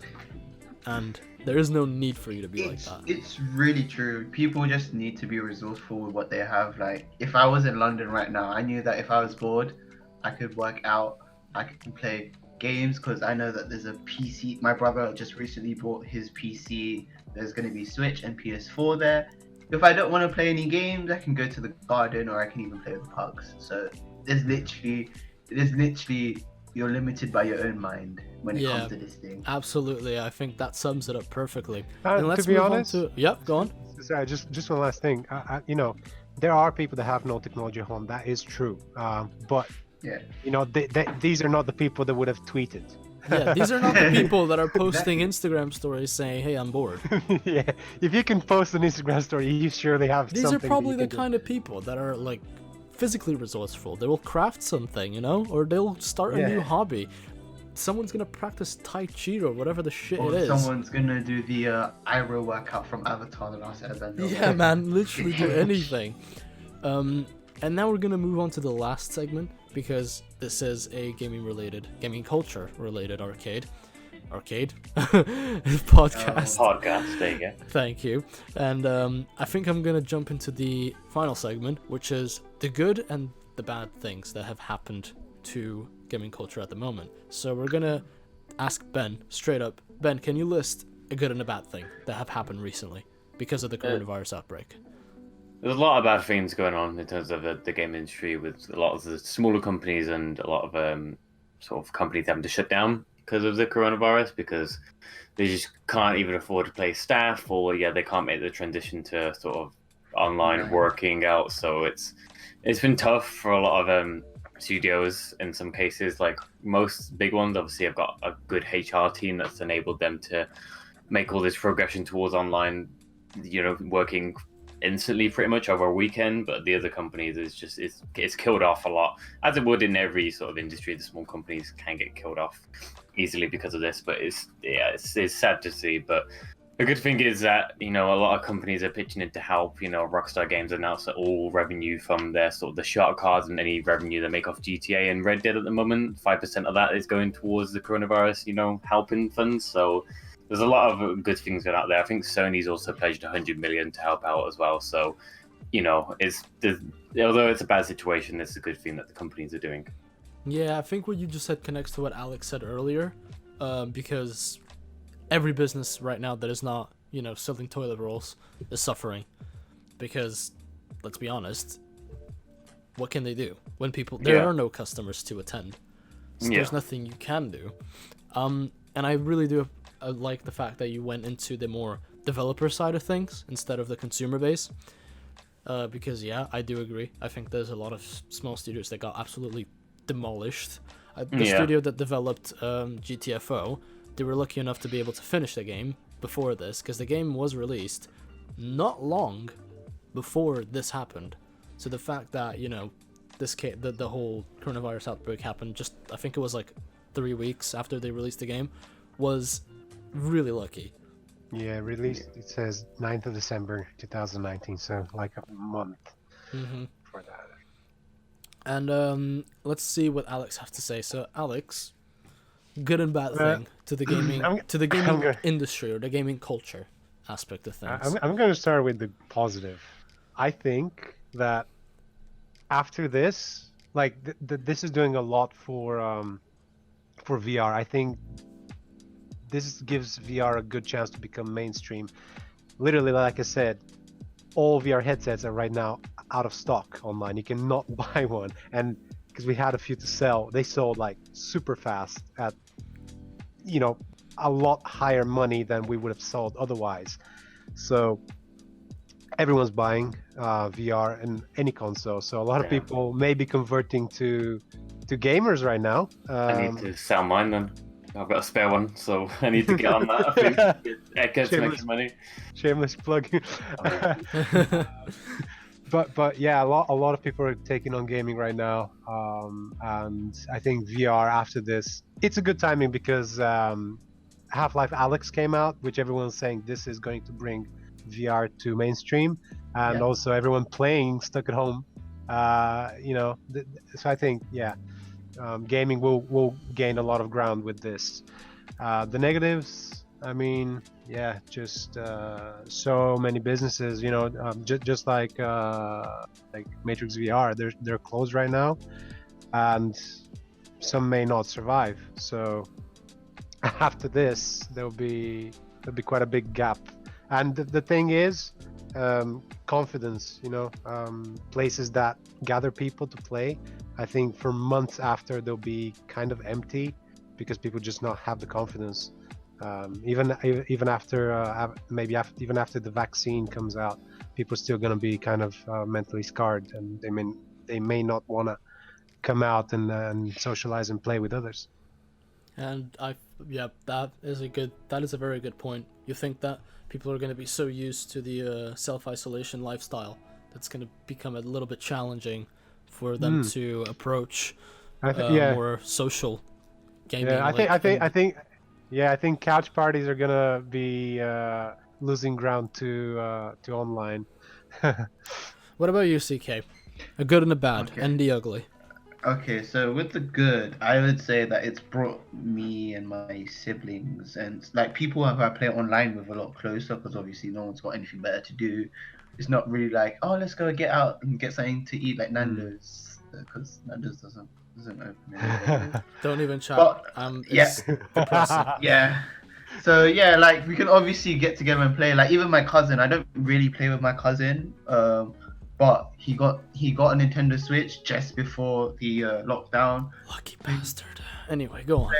and there is no need for you to be like that. It's really true. People just need to be resourceful with what they have. Like, if I was in London right now, I knew that if I was bored, I could work out, I could play games, because I know that there's a PC. My brother just recently bought his PC. There's going to be Switch and PS4 there. If I don't want to play any games, I can go to the garden or I can even play with the pugs. So there's literally, you're limited by your own mind when it comes to this thing. Absolutely, I think that sums it up perfectly. And let's to be honest, yep, go on. Sorry, just one last thing. You know, there are people that have no technology at home. That is true. But you know, these are not the people that would have tweeted. Yeah, these are not the people that are posting Instagram stories saying, "Hey, I'm bored." Yeah, if you can post an Instagram story, you surely have. These something are probably the do. kind of people that are like physically resourceful. They will craft something, you know, or they'll start a new hobby. Someone's gonna practice Tai Chi or whatever the shit it is. Someone's gonna do the Iroh workout from Avatar: The Last Airbender. Yeah, man, literally do anything. And now we're gonna move on to the last segment because this is a gaming culture related arcade podcast. Podcast, there you go. Thank you. And I think I'm gonna jump into the final segment, which is the good and the bad things that have happened to gaming culture at the moment. So we're gonna ask Ben straight up. Ben, can you list a good and a bad thing that have happened recently because of the coronavirus outbreak? There's a lot of bad things going on in terms of the game industry, with a lot of the smaller companies and a lot of sort of companies having to shut down because of the coronavirus, because they just can't even afford to pay staff, or they can't make the transition to sort of online working out. So it's been tough for a lot of studios in some cases. Like most big ones, obviously, have got a good HR team that's enabled them to make all this progression towards online, you know, working instantly pretty much over a weekend. But the other companies, it's killed off a lot, as it would in every sort of industry. The small companies can get killed off easily because of this, but it's sad to see. But the good thing is that, you know, a lot of companies are pitching in to help. You know, Rockstar Games announced that all revenue from their sort of the shark cards and any revenue they make off GTA and Red Dead at the moment, 5% of that is going towards the coronavirus, you know, helping funds. So there's a lot of good things going out there. I think Sony's also pledged 100 million to help out as well. So, you know, although it's a bad situation, it's a good thing that the companies are doing. Yeah, I think what you just said connects to what Alex said earlier, because every business right now that is not, you know, selling toilet rolls is suffering. Because, let's be honest, what can they do when there are no customers to attend? So there's nothing you can do. And I really do like the fact that you went into the more developer side of things instead of the consumer base. because yeah, I do agree. I think there's a lot of small studios that got absolutely demolished. The studio that developed GTFO, they were lucky enough to be able to finish the game before this, because the game was released not long before this happened. So the fact that, you know, the whole coronavirus outbreak happened just, I think it was like 3 weeks after they released the game, was really lucky. Yeah, released, it says 9th of December 2019, so like a month for that. And let's see what Alex has to say. So Alex, good and bad thing to the gaming industry or the gaming culture aspect of things. I'm going to start with the positive. I think that after this, like this is doing a lot for VR. I think this gives VR a good chance to become mainstream. Literally, like I said, all VR headsets are right now out of stock online. You cannot buy one, and because we had a few to sell, they sold like super fast at, you know, a lot higher money than we would have sold otherwise. So everyone's buying VR and any console. So a lot of people may be converting to gamers right now. I need to sell mine then. I've got a spare one, so I need to get on that. I think it gets making money. Shameless plug. But yeah, a lot of people are taking on gaming right now, and I think VR after this, it's a good timing because Half-Life Alyx came out, which everyone's saying this is going to bring VR to mainstream, and also everyone playing stuck at home. You know, so I think gaming will gain a lot of ground with this. The negatives, I mean, just so many businesses, you know, just like Matrix VR, they're closed right now, and some may not survive. So after this, there'll be quite a big gap. And the thing is, confidence, you know, places that gather people to play, I think for months after they'll be kind of empty because people just not have the confidence. Even after even after the vaccine comes out, people are still going to be kind of mentally scarred, and they may not want to come out and socialize and play with others. And that is a very good point. You think that people are going to be so used to the self-isolation lifestyle that's going to become a little bit challenging for them to approach more social gaming. Yeah, I think couch parties are gonna be losing ground to online. What about you, CK? A good and a bad, and the ugly. Okay, so with the good, I would say that it's brought me and my siblings and like people who I play online with a lot closer, because obviously no one's got anything better to do. It's not really like, oh, let's go get out and get something to eat like Nando's, because Nando's doesn't open anymore. Don't even chat. But, it's depressing. Yeah. So yeah, like we can obviously get together and play. Like even my cousin, I don't really play with my cousin, but he got a Nintendo Switch just before the lockdown. Lucky bastard. Anyway, go on.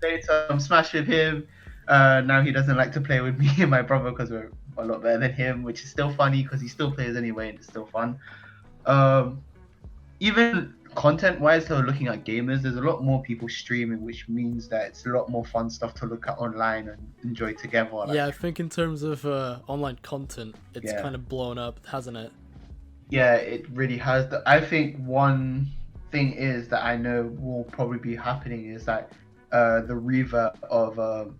Played some Smash with him. Now he doesn't like to play with me and my brother because we're a lot better than him, which is still funny because he still plays anyway and it's still fun. Even content-wise, so looking at gamers, there's a lot more people streaming, which means that it's a lot more fun stuff to look at online and enjoy together. Like, I think in terms of online content, it's kind of blown up, hasn't it? Yeah, it really has. I think one thing is that I know will probably be happening is that the revert of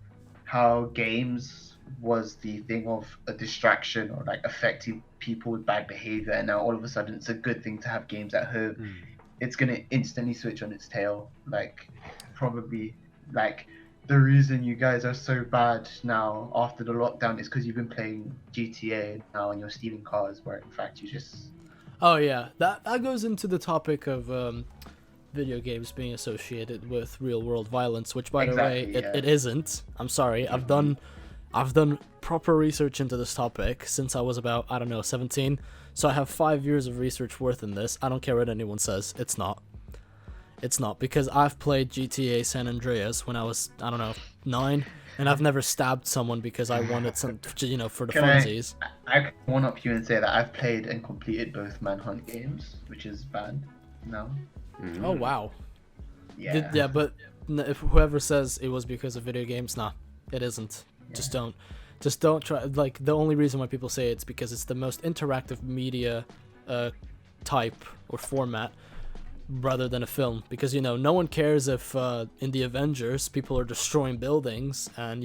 how games was the thing of a distraction or like affecting people with bad behavior, and now all of a sudden it's a good thing to have games at home. It's gonna instantly switch on its tail. Like probably like the reason you guys are so bad now after the lockdown is because you've been playing GTA now and you're stealing cars, where in fact you just... Oh yeah, that goes into the topic of video games being associated with real world violence, which by the way it isn't. I'm sorry. I've done proper research into this topic since I was about, 17. So I have 5 years of research worth in this. I don't care what anyone says. It's not. It's not, because I've played GTA San Andreas when I was, I don't know, 9, and I've never stabbed someone because I wanted some, for the Can I- funsies. I can one up you and say that I've played and completed both Manhunt games, which is bad now. Oh wow. Yeah. Yeah, but if whoever says it was because of video games, nah, it isn't. Just don't try. Like, the only reason why people say it's because it's the most interactive media type or format rather than a film, because no one cares if in the Avengers people are destroying buildings and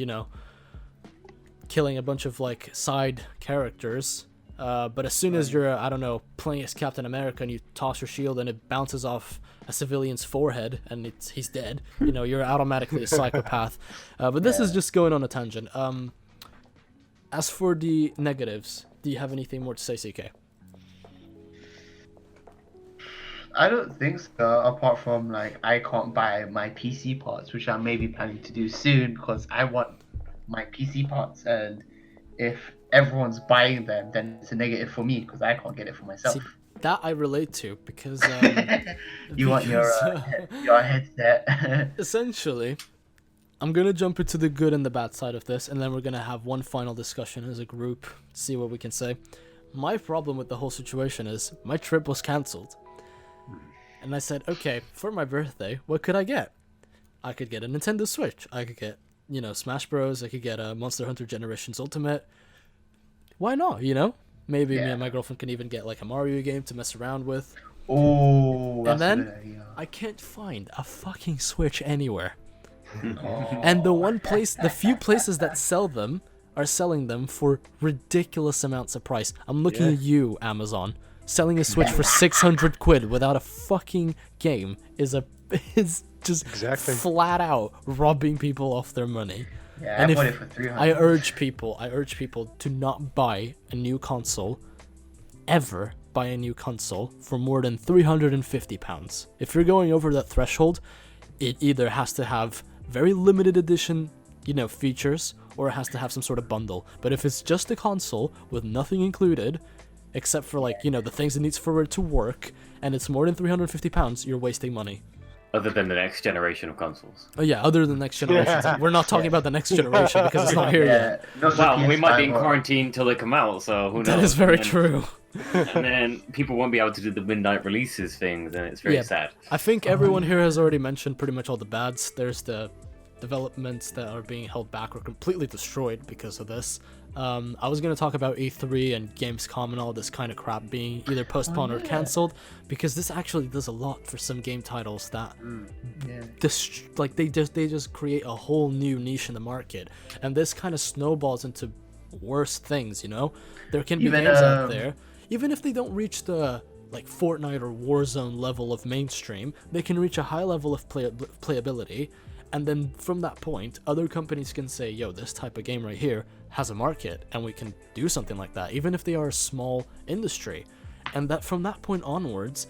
killing a bunch of like side characters, but as soon as you're, I don't know, playing as Captain America and you toss your shield and it bounces off a civilian's forehead and he's dead, you're automatically a psychopath. But this is just going on a tangent. As for the negatives, do you have anything more to say, CK? I don't think so, apart from like I can't buy my PC parts, which I'm maybe planning to do soon because I want my PC parts, and if everyone's buying them, then it's a negative for me because I can't get it for myself. See, that I relate to because You want your headset. essentially, I'm gonna jump into the good and the bad side of this, and then we're gonna have one final discussion as a group, see what we can say. My problem with the whole situation is my trip was cancelled. And I said, okay, for my birthday, what could I get? I could get a Nintendo Switch. I could get, Smash Bros. I could get a Monster Hunter Generations Ultimate. Why not, Maybe me and my girlfriend can even get like a Mario game to mess around with. Oh, that's And then a good idea. I can't find a fucking Switch anywhere. Oh. And the few places that sell them are selling them for ridiculous amounts of price. I'm looking at you, Amazon. Selling a Switch for 600 quid without a fucking game is just Exactly. flat out robbing people off their money. Yeah, And I if bought it for 300. I urge people to not buy a new console, ever buy a new console for more than £350. If you're going over that threshold, it either has to have very limited edition, features, or it has to have some sort of bundle. But if it's just a console with nothing included, except for like, the things it needs for it to work, and it's more than £350, you're wasting money. Other than the next generation of consoles. Oh yeah, other than next generation. Yeah. We're not talking about the next generation because it's not here yet. not the Well, we might be in PS5 or- quarantine till they come out, so who knows? That is very And then- true. And then people won't be able to do the midnight releases things, and it's very Yeah. sad. I think everyone here has already mentioned pretty much all the bads. There's the developments that are being held back or completely destroyed because of this. I was going to talk about E3 and Gamescom and all this kind of crap being either postponed or cancelled, because this actually does a lot for some game titles that Yeah. they just create a whole new niche in the market, and this kind of snowballs into worse things. There can be Even, games out there, even if they don't reach the like Fortnite or Warzone level of mainstream, they can reach a high level of playability. And then from that point, other companies can say, yo, this type of game right here has a market, and we can do something like that, even if they are a small industry. And that from that point onwards,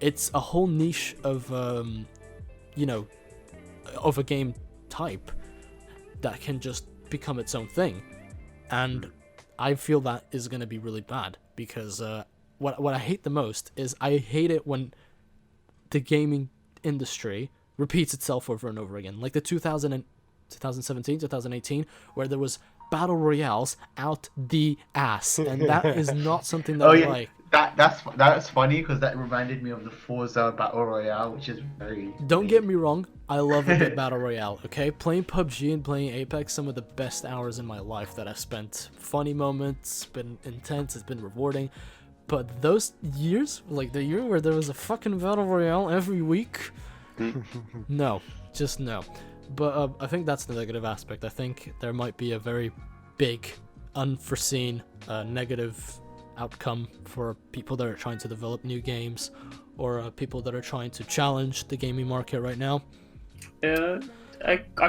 it's a whole niche of, of a game type that can just become its own thing. And I feel that is going to be really bad, because what I hate the most is I hate it when the gaming industry repeats itself over and over again, like the 2017, 2018, where there was battle royales out the ass, and that is not something that Oh I yeah, like. that's funny because that reminded me of the Forza Battle Royale, which is very. Don't get me wrong, I love a good battle royale. Okay, playing PUBG and playing Apex, some of the best hours in my life that I've spent. Funny moments, been intense, it's been rewarding. But those years, like the year where there was a fucking battle royale every week. No, just no. But I think that's the negative aspect. I think there might be a very big, unforeseen, negative outcome for people that are trying to develop new games, or people that are trying to challenge the gaming market right now. I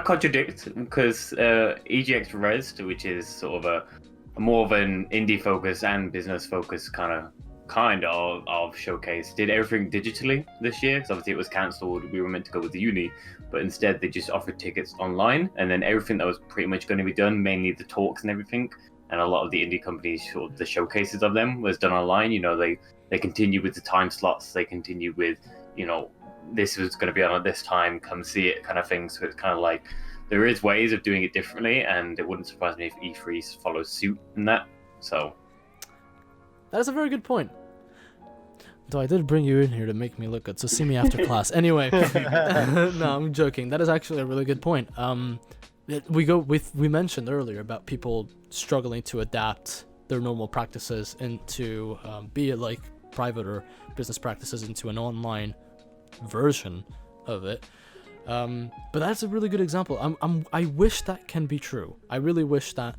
contradict, because EGX Res, which is sort of a more of an indie focus and business focus kind of showcase, did everything digitally this year, because obviously it was cancelled. We were meant to go with the uni, but instead they just offered tickets online, and then everything that was pretty much going to be done, mainly the talks and everything, and a lot of the indie companies, sort of the showcases of them was done online. They continue with the time slots, they continue with this was going to be on at this time, come see it kind of thing. So it's kind of like there is ways of doing it differently, and it wouldn't surprise me if E3 follows suit in that. So That is a very good point. Though I did bring you in here to make me look good, so see me after class. Anyway, no, I'm joking. That is actually a really good point. We mentioned earlier about people struggling to adapt their normal practices into, be it like private or business practices, into an online version of it. But that's a really good example. I wish that can be true. I really wish that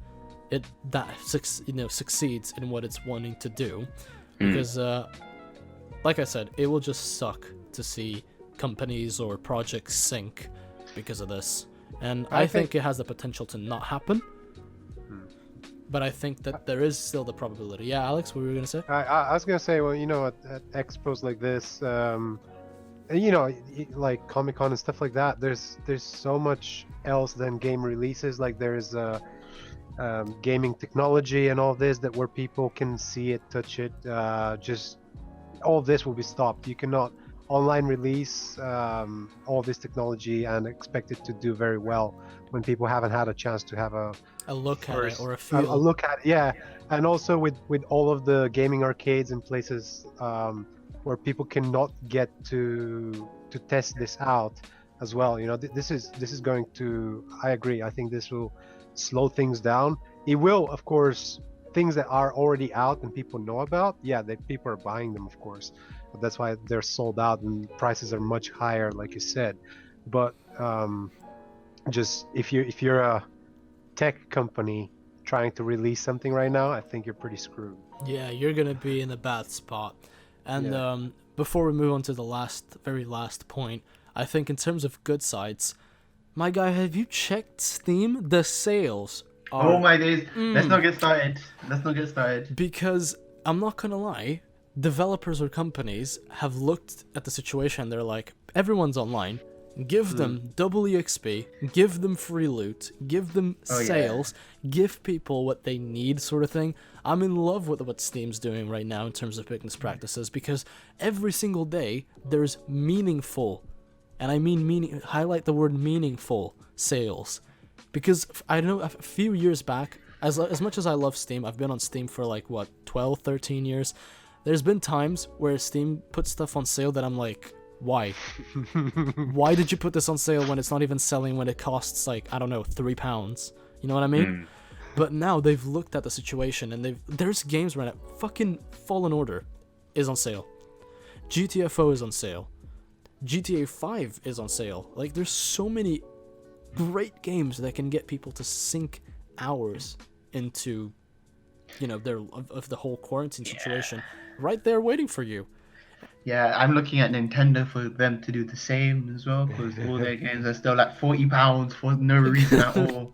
succeeds in what it's wanting to do, because like I said, it will just suck to see companies or projects sink because of this. And I think it has the potential to not happen. But I think that there is still the probability. Yeah, Alex, what were you going to say? I was gonna say, well, at expos like this, like Comic-Con and stuff like that, there's so much else than game releases. Like there's gaming technology and all this, that where people can see it, touch it. Just all this will be stopped. You cannot online release all this technology and expect it to do very well when people haven't had a chance to have a look at it or a a feel. look at it. Yeah, and also with all of the gaming arcades and places where people cannot get to test this out as well. This is going to, I agree, I think this will slow things down. It will, of course, things that are already out and people know about, people are buying them, of course, but that's why they're sold out and prices are much higher, like you said. But just if you're a tech company trying to release something right now, I think you're pretty screwed. Yeah, you're gonna be in a bad spot. And before we move on to the very last point, I think in terms of good sides, my guy, have you checked Steam? The sales are... Oh my days! Let's not get started. Because I'm not gonna lie, developers or companies have looked at the situation. They're like, everyone's online. Give them double EXP, give them free loot, give them sales, give people what they need, sort of thing. I'm in love with what Steam's doing right now in terms of business practices, because every single day there's meaningful, and I mean highlight the word meaningful, sales. Because I know a few years back, as much as I love Steam, I've been on Steam for like, 12, 13 years. There's been times where Steam puts stuff on sale that I'm like, why? Why did you put this on sale when it's not even selling, when it costs like, I don't know, £3? You know what I mean? But now they've looked at the situation and there's games right now. Fucking Fallen Order is on sale. GTFO is on sale. GTA 5 is on sale. Like, there's so many great games that can get people to sink hours into, of the whole quarantine situation right there waiting for you. Yeah, I'm looking at Nintendo for them to do the same as well, because all their games are still like £40 for no reason at all.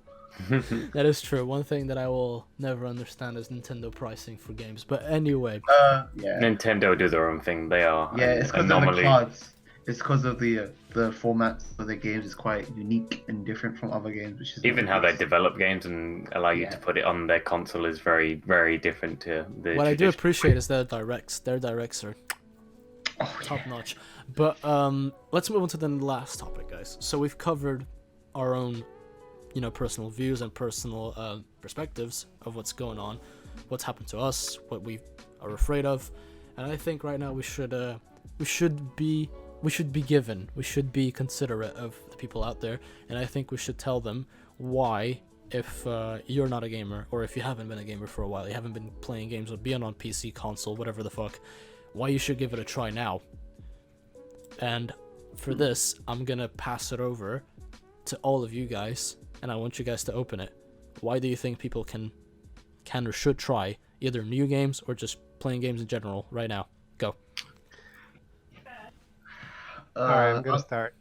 That is true. One thing that I will never understand is Nintendo pricing for games. But anyway. Nintendo do their own thing. They are it's because of the cards. It's because of the formats of the games is quite unique and different from other games, which is even how they develop games and allow you to put it on their console is very, very different to the. What I do appreciate is their directs. Their directs are top notch. But let's move on to the last topic, guys. So we've covered our own, personal views and personal perspectives of what's going on, what's happened to us, what we are afraid of, and I think right now we should be considerate of the people out there, and I think we should tell them why, if you're not a gamer, or if you haven't been a gamer for a while, you haven't been playing games or being on PC, console, whatever the fuck, why you should give it a try now. And for this, I'm gonna pass it over to all of you guys, and I want you guys to open it. Why do you think people can or should try either new games or just playing games in general right now? Go. Alright, I'm gonna start.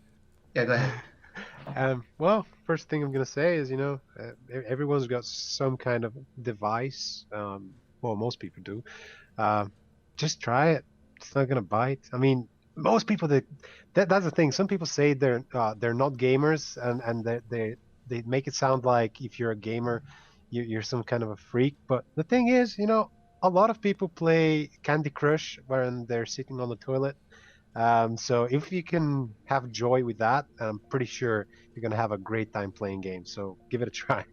Yeah, go ahead. Well, first thing I'm gonna say is, everyone's got some kind of device. Well, most people do. Just try it. It's not gonna bite. I mean, most people that's the thing. Some people say they're not gamers, and they make it sound like if you're a gamer, you're some kind of a freak. But the thing is, a lot of people play Candy Crush when they're sitting on the toilet. So if you can have joy with that, I'm pretty sure you're gonna have a great time playing games. So give it a try.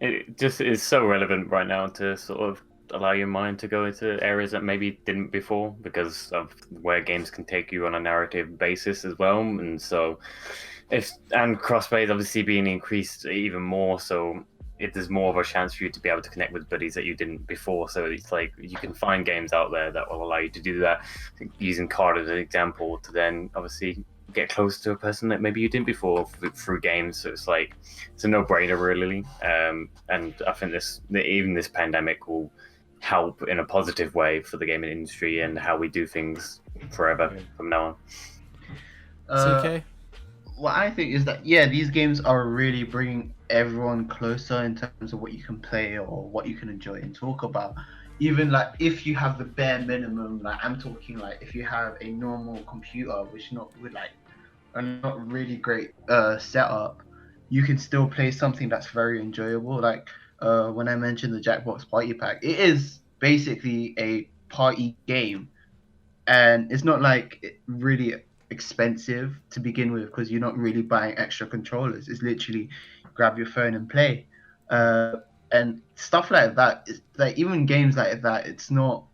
It just is so relevant right now to sort of allow your mind to go into areas that maybe didn't before because of where games can take you on a narrative basis as well. And so, if and crossplay is obviously being increased even more, so there's more of a chance for you to be able to connect with buddies that you didn't before. So it's like you can find games out there that will allow you to do that. Using card as an example, to then obviously get close to a person that maybe you didn't before through games. So it's like it's a no-brainer really. And I think even this pandemic will help in a positive way for the gaming industry and how we do things forever from now on. CK? What I think is that these games are really bringing everyone closer in terms of what you can play or what you can enjoy and talk about. Even like if you have the bare minimum, like I'm talking like if you have a normal computer which not with like a not really great setup, you can still play something that's very enjoyable. Like when I mentioned the Jackbox Party Pack, it is basically a party game, and it's not like really expensive to begin with because you're not really buying extra controllers. It's literally grab your phone and play, and stuff like that. It's like even games like that, it's not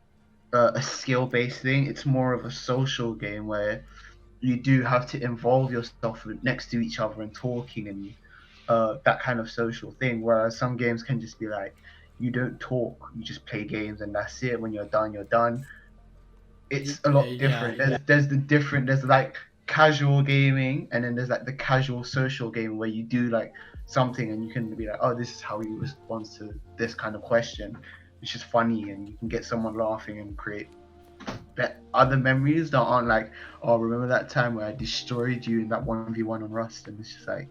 a skill-based thing. It's more of a social game where you do have to involve yourself next to each other and talking and that kind of social thing. Whereas some games can just be like you don't talk, you just play games and that's it. When you're done, you're done. It's a lot different. There's like casual gaming, and then there's like the casual social game where you do like something and you can be like, oh, this is how you respond to this kind of question, which is funny, and you can get someone laughing and create other memories that aren't like, oh, remember that time where I destroyed you in that 1v1 on Rust, and it's just like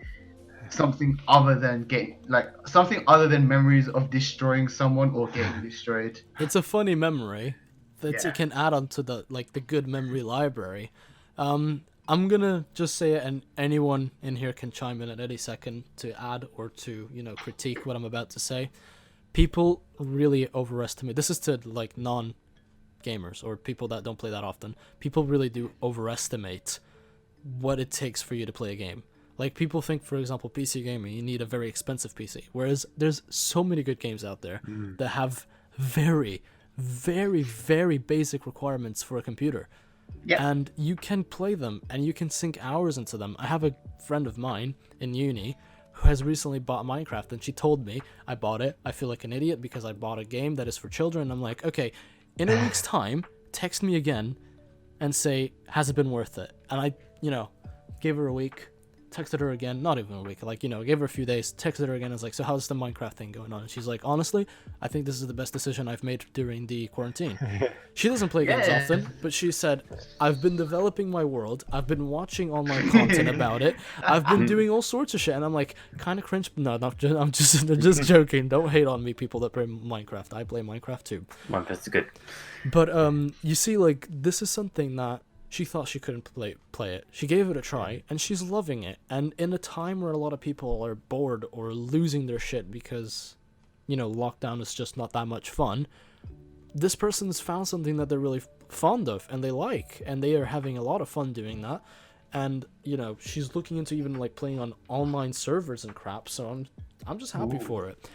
something other than memories of destroying someone or getting destroyed. It's a funny memory that it can add on to the good memory library. I'm gonna just say it, and anyone in here can chime in at any second to add or to critique what I'm about to say. People really overestimate. This is to like non-gamers or people that don't play that often. People really do overestimate what it takes for you to play a game. Like people think, for example, PC gaming, you need a very expensive PC, whereas there's so many good games out there that have very, very, very basic requirements for a computer. Yeah. And you can play them and you can sink hours into them. I have a friend of mine in uni who has recently bought Minecraft, and she told me, I bought it. I feel like an idiot because I bought a game that is for children. I'm like, okay, in a week's time, text me again and say, has it been worth it? And I, gave her a week, texted her again, not even a week, gave her a few days, texted her again, I was like, so how's the Minecraft thing going on? And she's like, honestly, I think this is the best decision I've made during the quarantine. She doesn't play games often, but she said, I've been developing my world, I've been watching online content about it, I've been doing all sorts of shit, and I'm like, kind of cringe. No, I'm just joking. Don't hate on me, people that play Minecraft. I play Minecraft too. Minecraft's good. But you see, like, this is something that she thought she couldn't play it. She gave it a try, and she's loving it. And in a time where a lot of people are bored or losing their shit because, lockdown is just not that much fun, this person's found something that they're really fond of and they like, and they are having a lot of fun doing that. And, she's looking into even, like, playing on online servers and crap, so I'm just happy for it.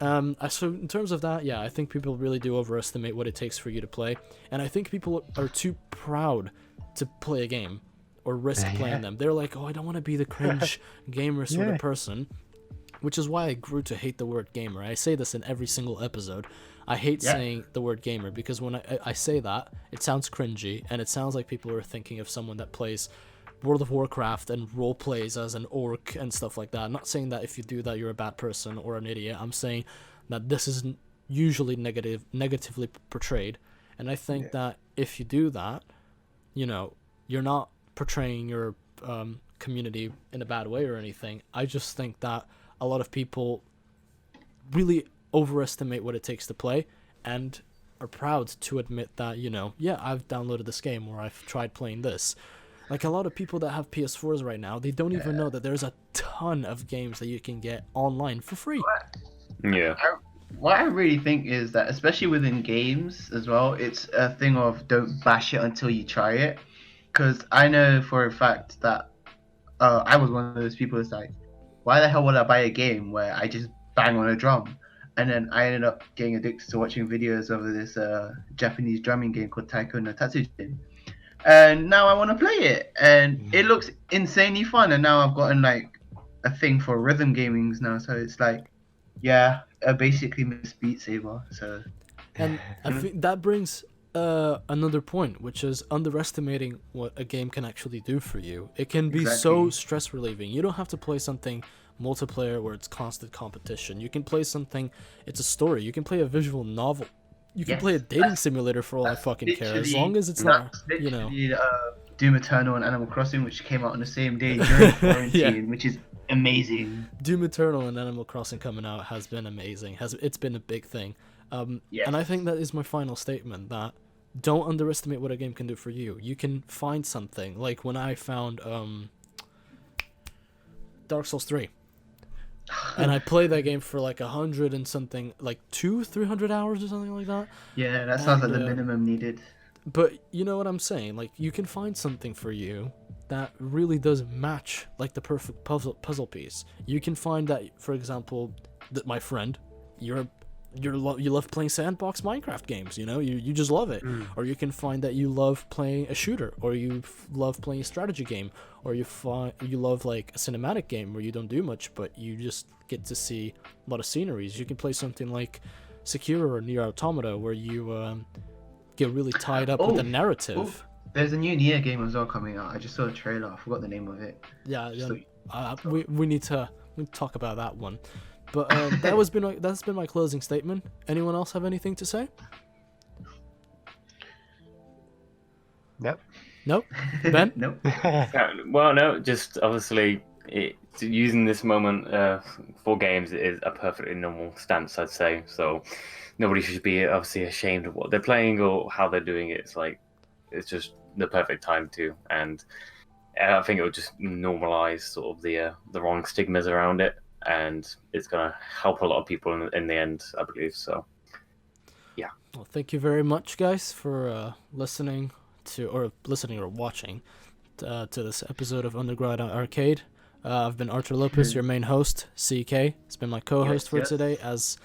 So in terms of that, I think people really do overestimate what it takes for you to play, and I think people are too proud to play a game or risk playing them. They're like, oh, I don't want to be the cringe gamer sort of person, which is why I grew to hate the word gamer. I say this in every single episode. I hate saying the word gamer because when I say that, it sounds cringy, and it sounds like people are thinking of someone that plays World of Warcraft and role plays as an orc and stuff like that. I'm not saying that if you do that you're a bad person or an idiot. I'm saying that this is usually negatively portrayed, and I think that if you do that, you're not portraying your community in a bad way or anything. I just think that a lot of people really overestimate what it takes to play and are proud to admit that, I've downloaded this game or I've tried playing this. Like a lot of people that have PS4s right now, they don't even know that there's a ton of games that you can get online for free. Yeah. what I really think is that, especially within games as well, it's a thing of don't bash it until you try it. Because I know for a fact that I was one of those people that's like, why the hell would I buy a game where I just bang on a drum? And then I ended up getting addicted to watching videos of this Japanese drumming game called Taiko no Tatsujin. And now I want to play it, and it looks insanely fun. And now I've gotten like a thing for rhythm gamings now, so it's like, yeah, basically Miss Beat Saber. So And I think that brings another point, which is underestimating what a game can actually do for you. It can be so Exactly. stress relieving. You don't have to play something multiplayer where it's constant competition. You can play something, it's a story. You can play a visual novel. You can Yes, play a dating that's- simulator for all I fucking care, as literally- long as it's not, that's you know. literally Doom Eternal and Animal Crossing, which came out on the same day during quarantine, which is amazing. Doom Eternal and Animal Crossing coming out has been amazing. It's been a big thing. And I think that is my final statement, that don't underestimate what a game can do for you. You can find something, like when I found Dark Souls 3. And I played that game for like 100 and something, like 300 hours or something like that. Yeah, that sounds like And, the minimum needed. But you know what I'm saying? Like, you can find something for you that really does match like the perfect puzzle piece. You can find that, for example, that my friend, you love playing sandbox Minecraft games. You know, you just love it. Or you can find that you love playing a shooter, or you love playing a strategy game, or you love like a cinematic game where you don't do much, but you just get to see a lot of sceneries. You can play something like Sekiro or Nier Automata, where you get really tied up with the narrative. There's a new Nier game as well coming out. I just saw a trailer. I forgot the name of it. Yeah, So- we need to talk about that one. But that's been my closing statement. Anyone else have anything to say? Yep. Nope. Ben? Nope. Well, no, just obviously using this moment for games is a perfectly normal stance, I'd say. So nobody should be obviously ashamed of what they're playing or how they're doing it. It's just the perfect time to, and I think it would just normalize sort of the wrong stigmas around it, and it's gonna help a lot of people in the end, I believe. So yeah. Well, thank you very much, guys, for listening or watching to this episode of Underground Arcade. I've been Arthur Lopez, your main host. CK has been my co-host for today, as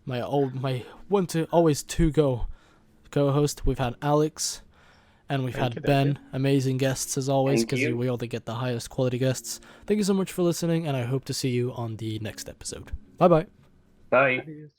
my always to go co-host. We've had Alex, and we've had Ben. Amazing guests as always, because we all get the highest quality guests. Thank you so much for listening, and I hope to see you on the next episode. Bye bye. Bye.